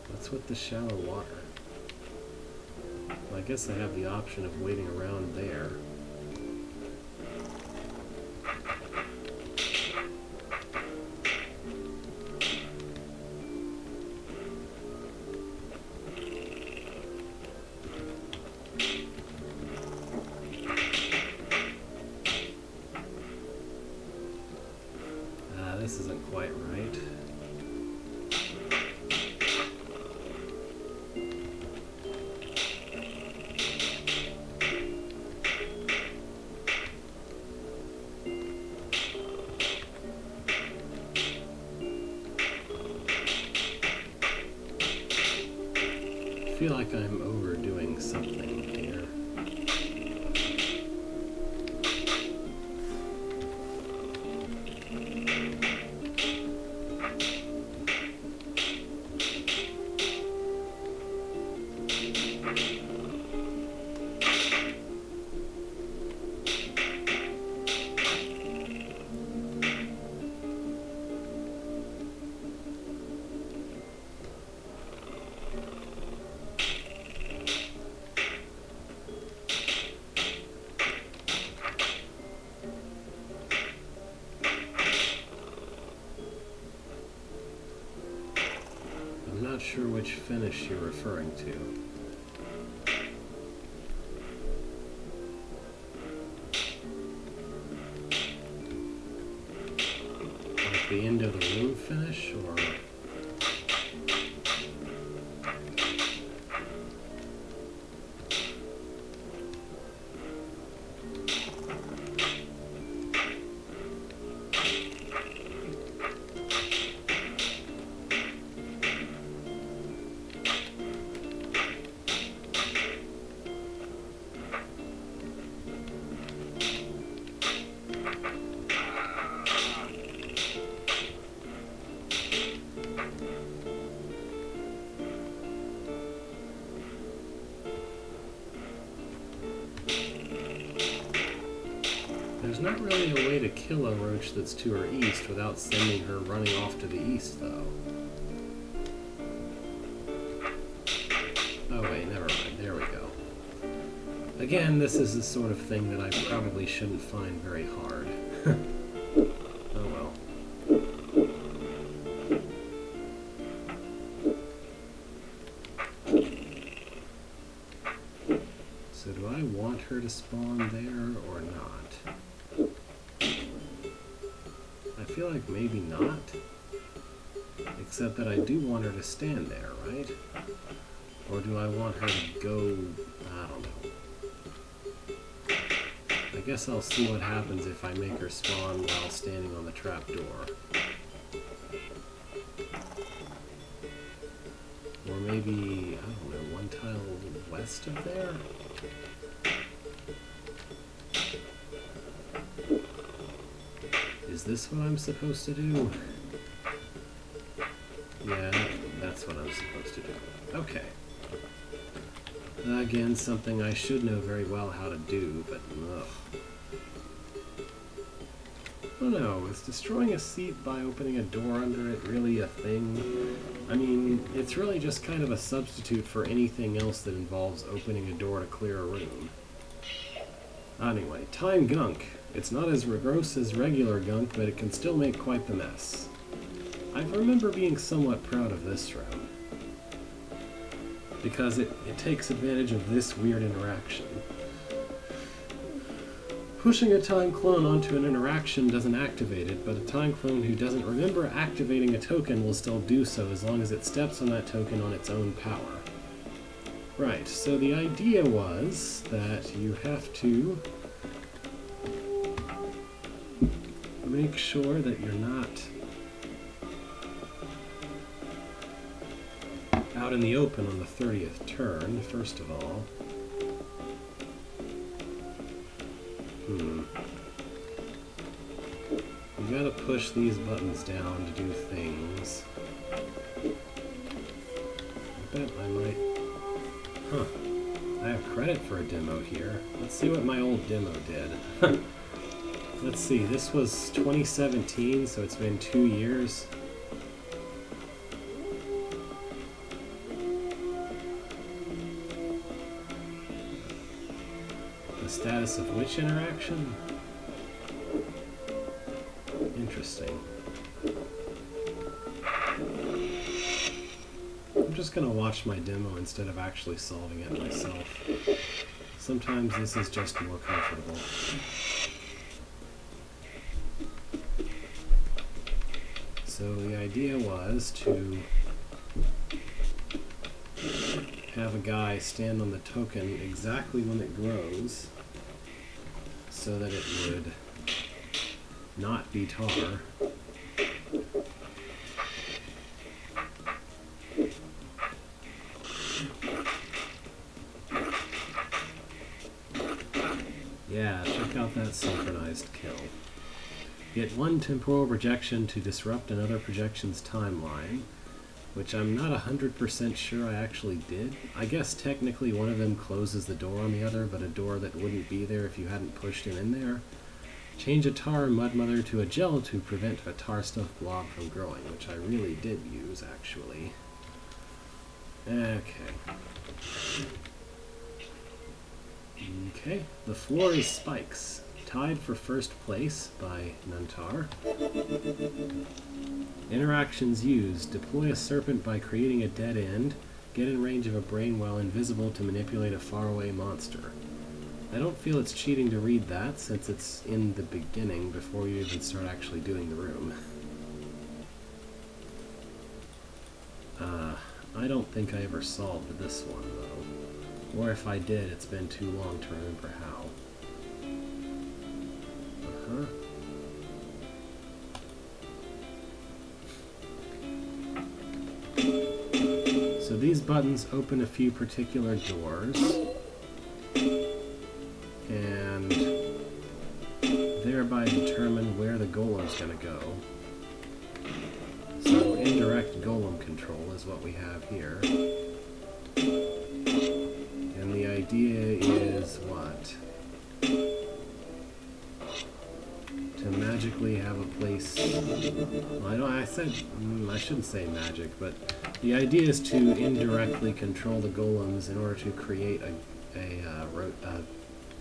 What's with the shallow water? I guess I have the option of waiting around there. This isn't quite right. I feel like I'm overdoing something here. not sure which finish you're referring to. Like the end of the room finish, or... There's not really a way to kill a roach that's to her east without sending her running off to the east, though. Oh wait, never mind. There we go. Again, this is the sort of thing that I probably shouldn't find very hard. Oh well. So do I want her to spawn there or not? I feel like maybe not. Except that I do want her to stand there, right? Or do I want her to go... I don't know. I guess I'll see what happens if I make her spawn while standing on the trapdoor. Or maybe, I don't know, one tile west of there? Is this what I'm supposed to do? Yeah, that's what I'm supposed to do. Okay. Again, something I should know very well how to do, but ugh. I don't know, is destroying a seat by opening a door under it really a thing? I mean, it's really just kind of a substitute for anything else that involves opening a door to clear a room. Anyway, time gunk. It's not as gross as regular gunk, but it can still make quite the mess. I remember being somewhat proud of this round, because it takes advantage of this weird interaction. Pushing a time clone onto an interaction doesn't activate it, but a time clone who doesn't remember activating a token will still do so as long as it steps on that token on its own power. Right, so the idea was that you have to make sure that you're not out in the open on the 30th turn, first of all. You gotta push these buttons down to do things. I bet I might... Huh. I have credit for a demo here. Let's see what my old demo did. Let's see, this was 2017, so it's been 2 years. The status of which interaction? Interesting. I'm just gonna watch my demo instead of actually solving it myself. Sometimes this is just more comfortable. So the idea was to have a guy stand on the token exactly when it grows so that it would not be tar. Yeah, check out that synchronized kill. Get one temporal projection to disrupt another projection's timeline, which I'm not 100% sure I actually did. I guess technically one of them closes the door on the other, but a door that wouldn't be there if you hadn't pushed him in there. Change a tar mud mother to a gel to prevent a tar stuff blob from growing, which I really did use, actually. Okay. Okay, the floor is spikes. Tied for first place by Nantar. Interactions used. Deploy a serpent by creating a dead end. Get in range of a brain while invisible to manipulate a faraway monster. I don't feel it's cheating to read that, since it's in the beginning before you even start actually doing the room. I don't think I ever solved this one, though. Or if I did, it's been too long to remember how. So these buttons open a few particular doors, and thereby determine where the golem's going to go. So indirect golem control is what we have here. And the idea is what? To magically have a place... Well, I shouldn't say magic, but the idea is to indirectly control the golems in order to create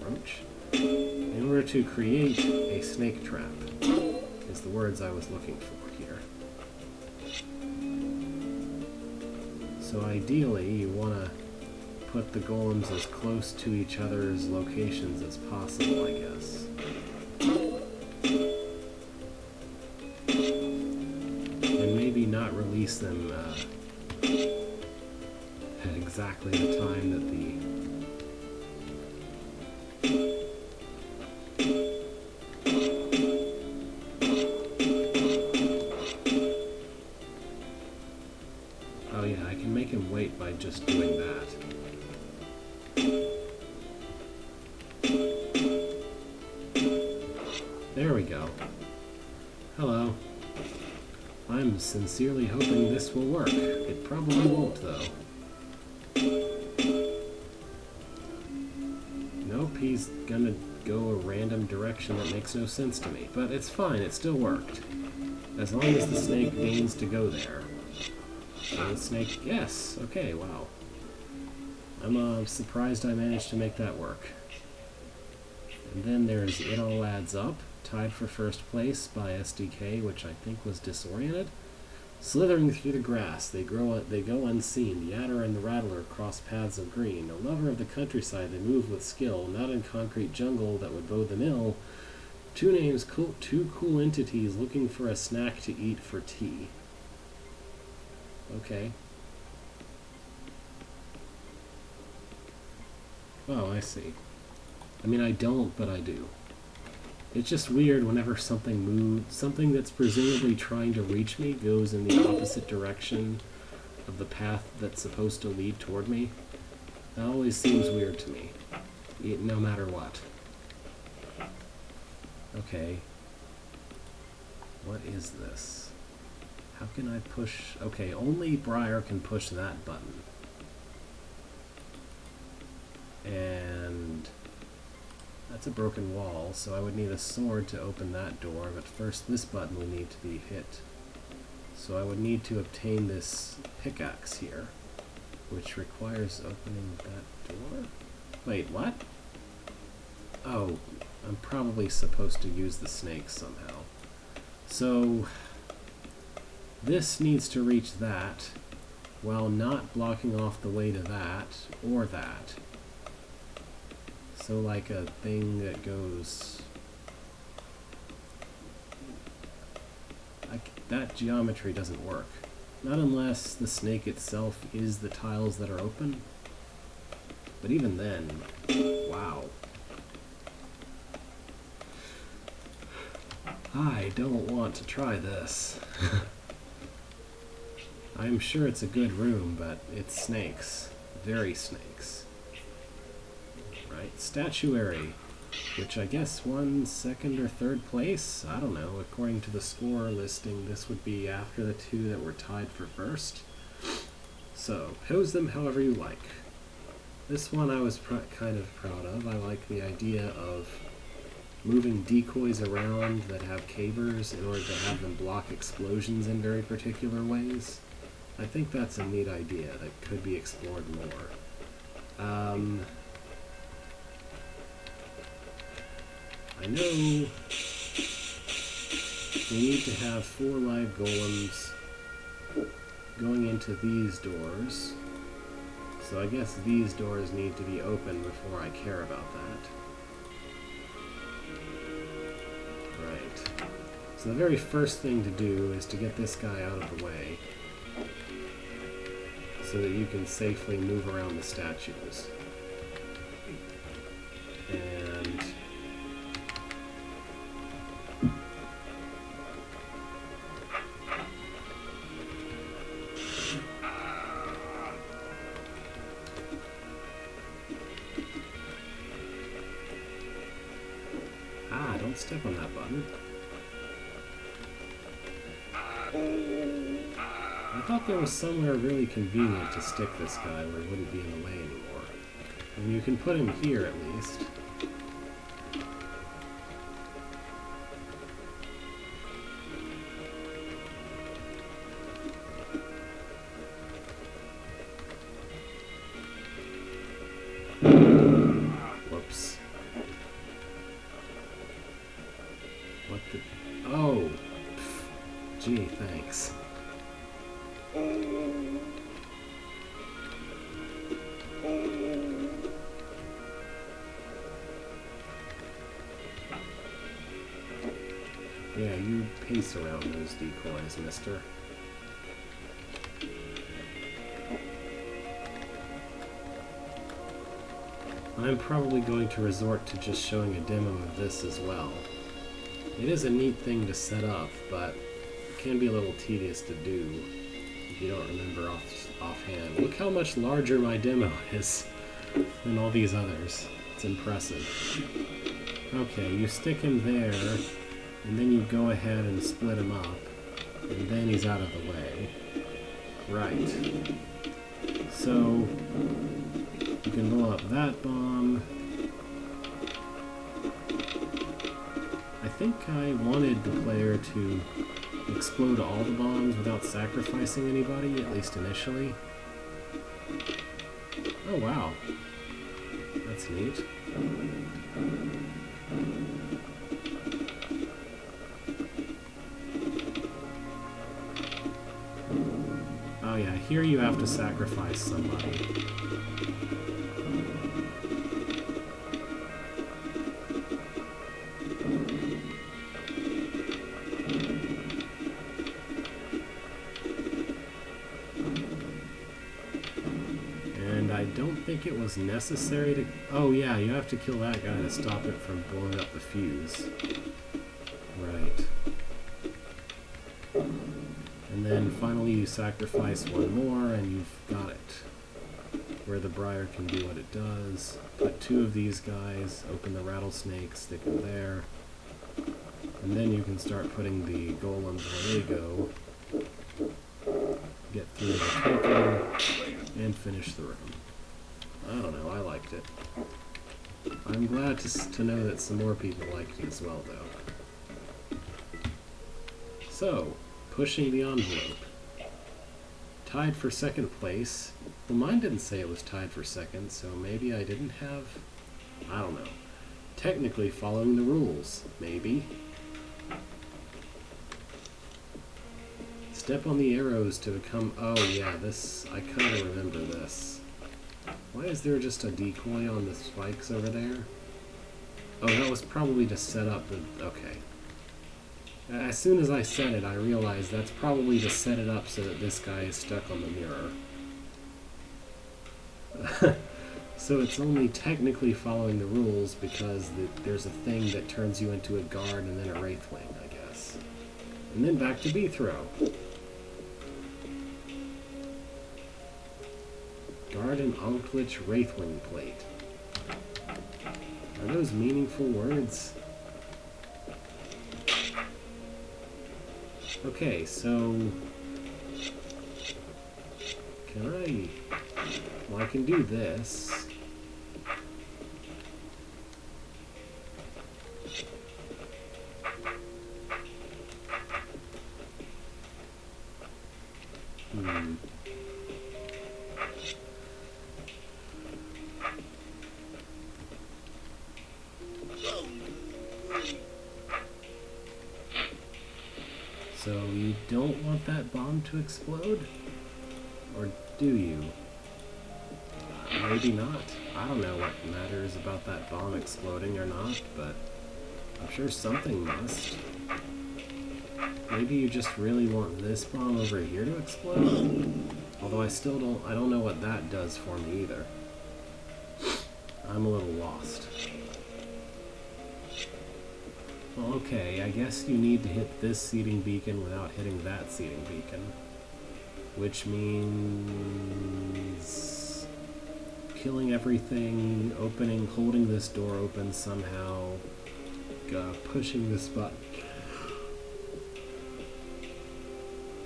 roach? In order to create a snake trap, is the words I was looking for here. So ideally, you want to put the golems as close to each other's locations as possible, I guess. And maybe not release them at exactly the time that the... Oh yeah, I can make him wait by just doing that. There we go. Hello. I'm sincerely hoping this will work. It probably won't, though. Nope, he's gonna go a random direction that makes no sense to me. But it's fine, it still worked. As long as the snake deigns to go there. So the snake... Yes! Okay, wow. I'm surprised I managed to make that work. And then there's It All Adds Up, tied for first place by SDK, which I think was Disoriented. Slithering through the grass, they go unseen. The Adder and the Rattler cross paths of green. A lover of the countryside, they move with skill, not in concrete jungle that would bode them ill. Two cool entities looking for a snack to eat for tea. Okay. Oh, I see. I mean, I don't, but I do. It's just weird whenever something moves, something that's presumably trying to reach me goes in the opposite direction of the path that's supposed to lead toward me. That always seems weird to me, no matter what. Okay. What is this? How can I push... Okay, only Briar can push that button. And... that's a broken wall, so I would need a sword to open that door, but first this button will need to be hit. So I would need to obtain this pickaxe here, which requires opening that door? Wait, what? Oh, I'm probably supposed to use the snake somehow. So, this needs to reach that, while not blocking off the way to that, or that. So like a thing that goes... that geometry doesn't work. Not unless the snake itself is the tiles that are open. But even then, wow. I don't want to try this. I'm sure it's a good room, but it's snakes. Very snakes. Right, statuary, which I guess won second or third place? I don't know. According to the score listing, this would be after the two that were tied for first. So, pose them however you like. This one I was kind of proud of. I like the idea of moving decoys around that have cavers in order to have them block explosions in very particular ways. I think that's a neat idea that could be explored more. I know we need to have 4 live golems going into these doors. So I guess these doors need to be open before I care about that. Right. So the very first thing to do is to get this guy out of the way so that you can safely move around the statues. And don't step on that button. I thought there was somewhere really convenient to stick this guy where he wouldn't be in the way anymore. And you can put him here at least. Whoops. What the... Oh! Pff. Gee, thanks. Yeah, you pace around those decoys, mister. I'm probably going to resort to just showing a demo of this as well. It is a neat thing to set up, but it can be a little tedious to do if you don't remember offhand. Look how much larger my demo is than all these others. It's impressive. Okay, you stick him there, and then you go ahead and split him up, and then he's out of the way. Right. So, you can blow up that bomb. I think I wanted the player to explode all the bombs without sacrificing anybody, at least initially. Oh wow. That's neat. Oh yeah, here you have to sacrifice somebody. And I don't think it was necessary to... Oh yeah, you have to kill that guy to stop it from blowing up the fuse. Right. And then finally you sacrifice one more and you've got it. Where the briar can do what it does. Put 2 of these guys, open the rattlesnake, stick them there. And then you can start putting the golems where they go. Get through the token and finish the room. I don't know, I liked it. I'm glad to know that some more people liked it as well, though. So, pushing the envelope. Tied for second place. Well, mine didn't say it was tied for second, so maybe I didn't have... I don't know. Technically following the rules, maybe. Step on the arrows to become... Oh yeah, this... I kind of remember this. Why is there just a decoy on the spikes over there? Oh, that was probably to set up the... Okay. As soon as I said it, I realized that's probably to set it up so that this guy is stuck on the mirror. So it's only technically following the rules because there's a thing that turns you into a guard and then a wraithwing, I guess. And then back to B-throw. Guard and Anklich Wraithwing Plate. Are those meaningful words? Okay, so... Can I... Well, I can do this. don't want that bomb to explode? Or do you? Maybe not. I don't know what matters about that bomb exploding or not, but I'm sure something must. Maybe you just really want this bomb over here to explode? Although I don't know what that does for me either. I'm a little lost. Well, okay, I guess you need to hit this seeding beacon without hitting that seeding beacon. Which means killing everything, holding this door open somehow, pushing this button.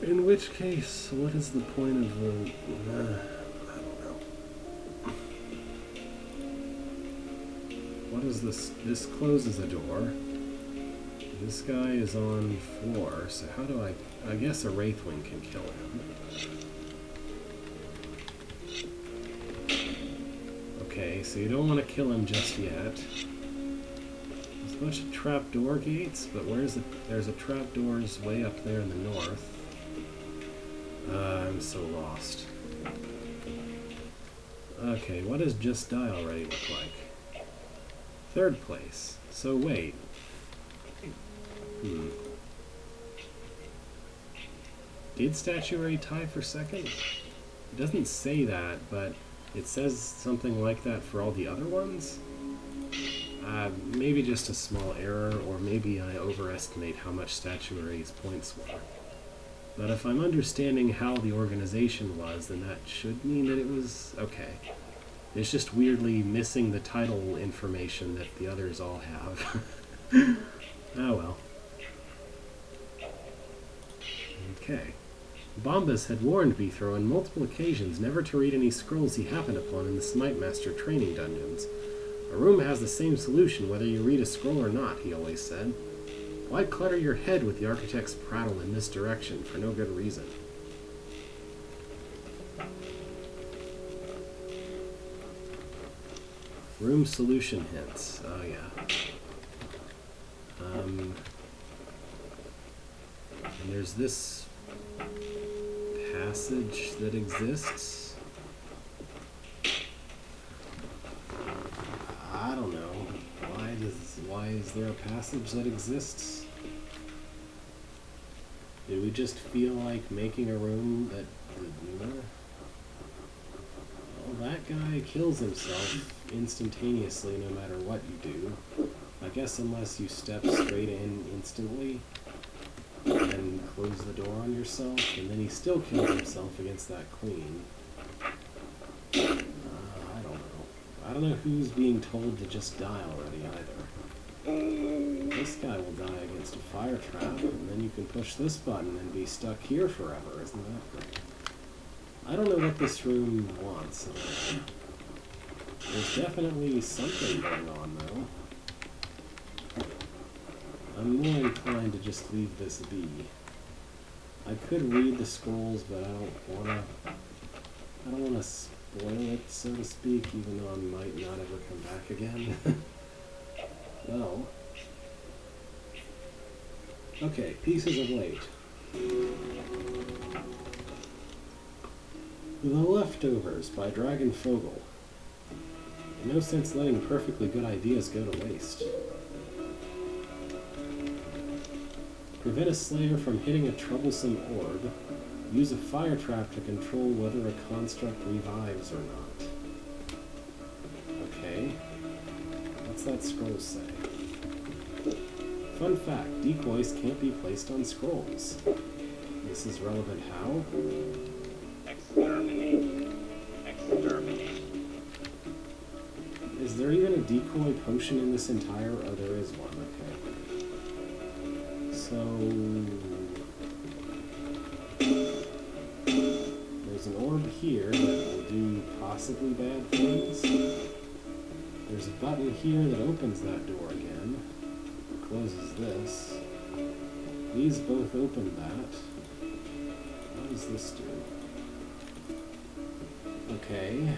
In which case, what is the point of the... I don't know. What is this? This closes a door. This guy is on 4, so how do I guess a Wraithwing can kill him. Okay, so you don't want to kill him just yet. There's a bunch of trapdoor gates, but there's a trapdoors way up there in the north. I'm so lost. Okay, what does Just Die Already look like? 3rd place. So wait. Did Statuary tie for 2nd? It doesn't say that, but it says something like that for all the other ones? Maybe just a small error, or maybe I overestimate how much Statuary's points were. But if I'm understanding how the organization was, then that should mean that it was okay. It's just weirdly missing the title information that the others all have. Oh well. Okay. Bombas had warned Beethro on multiple occasions never to read any scrolls he happened upon in the Smite Master training dungeons. A room has the same solution whether you read a scroll or not, he always said. Why clutter your head with the architect's prattle in this direction for no good reason? Room solution hints. Oh yeah. And there's this passage that exists. I don't know. Why is there a passage that exists? Did we just feel like making a room that would do that? Well, that guy kills himself instantaneously no matter what you do. I guess unless you step straight in instantly and close the door on yourself, and then he still kills himself against that queen. I don't know. I don't know who's being told to just die already either. This guy will die against a fire trap, and then you can push this button and be stuck here forever. Isn't that great? I don't know what this room wants. There's definitely something going on, though. I'm more inclined to just leave this be. I could read the scrolls, but I don't wanna spoil it, so to speak, even though I might not ever come back again. Well. Okay, Pieces of Late. The Leftovers by Dragon Fogel. No sense letting perfectly good ideas go to waste. Prevent a slayer from hitting a troublesome orb. Use a fire trap to control whether a construct revives or not. Okay. What's that scroll say? Fun fact, decoys can't be placed on scrolls. This is relevant how? Exterminate. Exterminate. Is there even a decoy potion in this entire... Oh, there is one, okay. So... there's an orb here that will do possibly bad things. There's a button here that opens that door again. Closes this. These both open that. What does this do? Okay.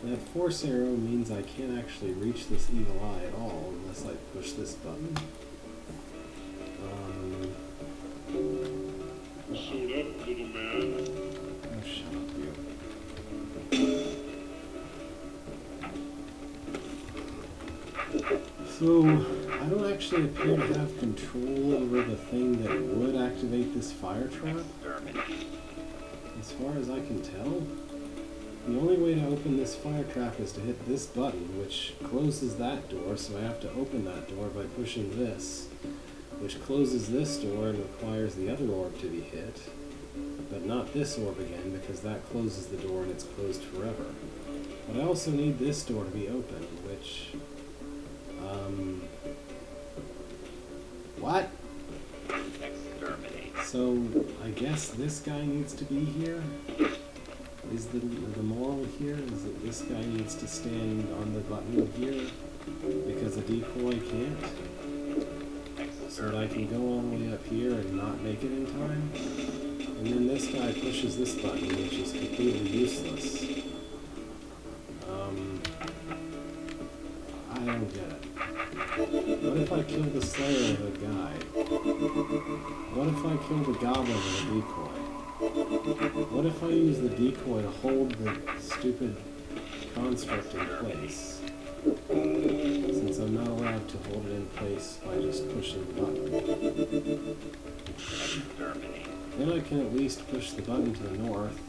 That force arrow means I can't actually reach this evil eye at all unless I push this button. So, I don't actually appear to have control over the thing that would activate this fire trap. Exterminate. As far as I can tell, the only way to open this fire trap is to hit this button, which closes that door, so I have to open that door by pushing this, which closes this door and requires the other orb to be hit, but not this orb again, because that closes the door and it's closed forever. But I also need this door to be open, which... What? Exterminate. So, I guess this guy needs to be here? Is the moral here is that this guy needs to stand on the button here because a decoy can't? So that I can go all the way up here and not make it in time? And then this guy pushes this button, which is completely useless. I don't get it. What if I kill the Slayer with a guide? What if I kill the Goblin with a decoy? What if I use the decoy to hold the stupid construct in place? Since I'm not allowed to hold it in place by just pushing the button. Exterminate. Then I can at least push the button to the north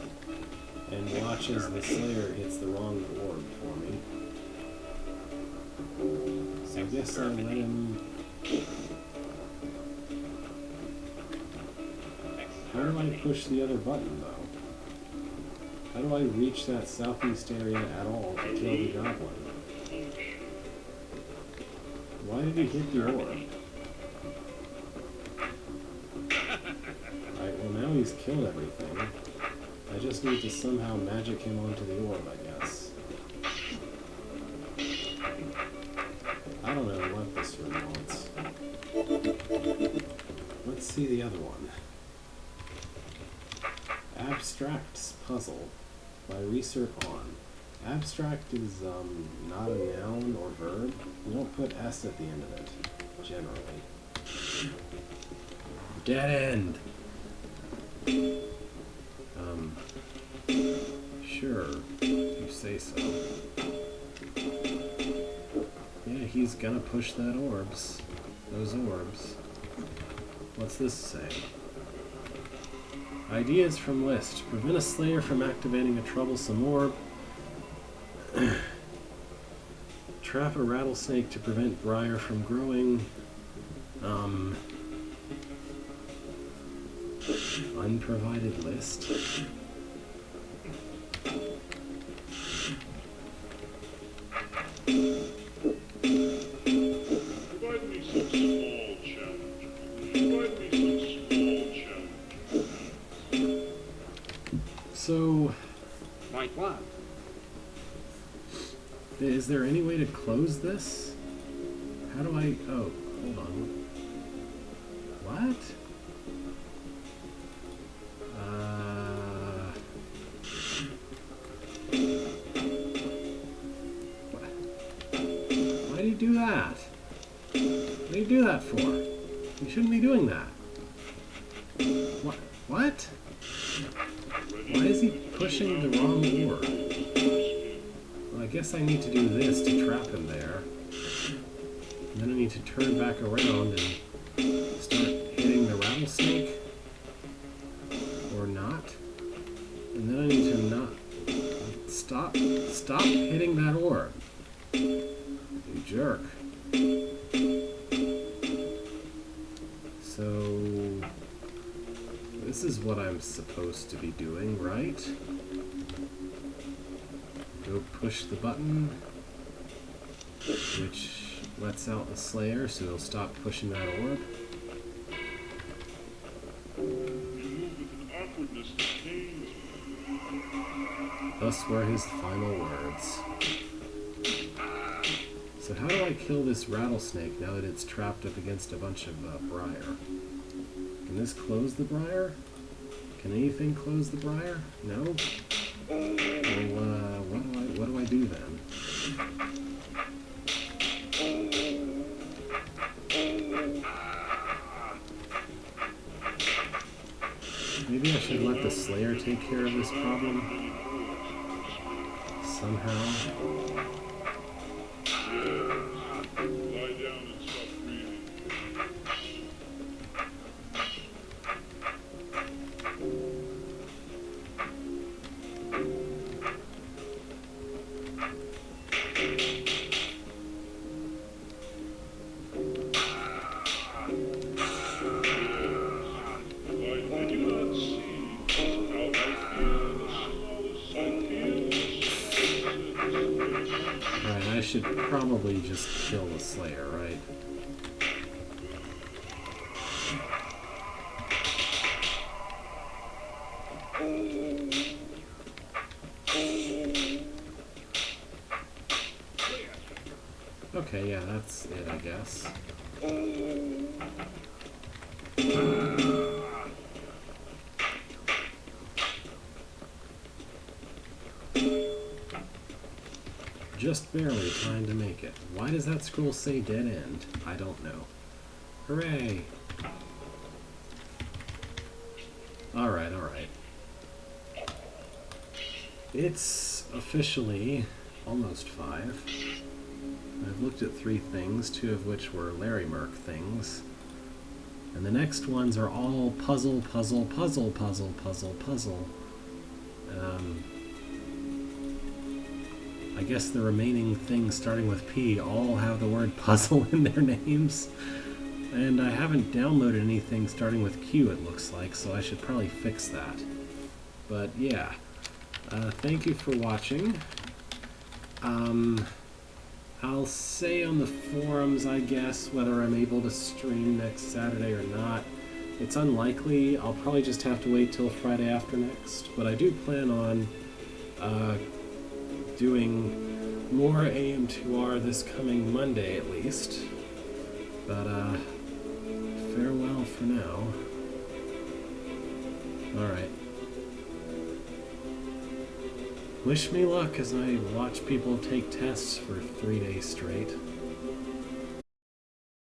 and watch as the Slayer hits the wrong orb for me. So I guess I let him... How do I push the other button, though? How do I reach that southeast area at all to kill the goblin? Why did he hit the orb? Alright, well now he's killed everything. I just need to somehow magic him onto the orb, I guess. I don't know what this room wants. Let's see the other one. Abstract's Puzzle by Research On. Abstract is not a noun or verb. You don't put S at the end of it, generally. Dead end! Sure, you say so. Yeah, he's gonna push that orbs. Those orbs. What's this say? Ideas from list. Prevent a Slayer from activating a troublesome orb. Trap a rattlesnake to prevent briar from growing. Unprovided list. Provide me some small challenge. Provide me some small challenge. So, Like what? is there any way to close this? How do I... Oh, hold on. What? Why do you do that? What do you do that for? You shouldn't be doing that. What? What? Why is he pushing the wrong orb? Well, I guess I need to do this to trap him there. And then I need to turn back around and start hitting the rattlesnake. Or not. And then I need to not... Stop hitting that orb. You jerk. So... This is what I'm supposed to be doing, right? Go push the button, which lets out the Slayer, so he'll stop pushing that orb. You move with an awkwardness that pains me. Thus were his final words. So how do I kill this rattlesnake now that it's trapped up against a bunch of briar? Can this close the briar? Can anything close the briar? No? Well, what do I do then? Maybe I should let the Slayer take care of this problem? Somehow? Lie down probably just kill the Slayer, right? Okay, yeah, that's it, I guess. Just barely trying to make it. Why does that scroll say dead end? I don't know. Hooray! Alright, alright. It's officially almost 5. I've looked at 3 things, 2 of which were Larry Merc things. And the next ones are all puzzle, puzzle, puzzle, puzzle, puzzle, puzzle. I guess the remaining things starting with P all have the word puzzle in their names. And I haven't downloaded anything starting with Q, it looks like, so I should probably fix that. But yeah, thank you for watching. I'll say on the forums, I guess, whether I'm able to stream next Saturday or not. It's unlikely. I'll probably just have to wait till Friday after next. But I do plan on doing more AM2R this coming Monday at least. But farewell for now. Alright. Wish me luck as I watch people take tests for 3 days straight.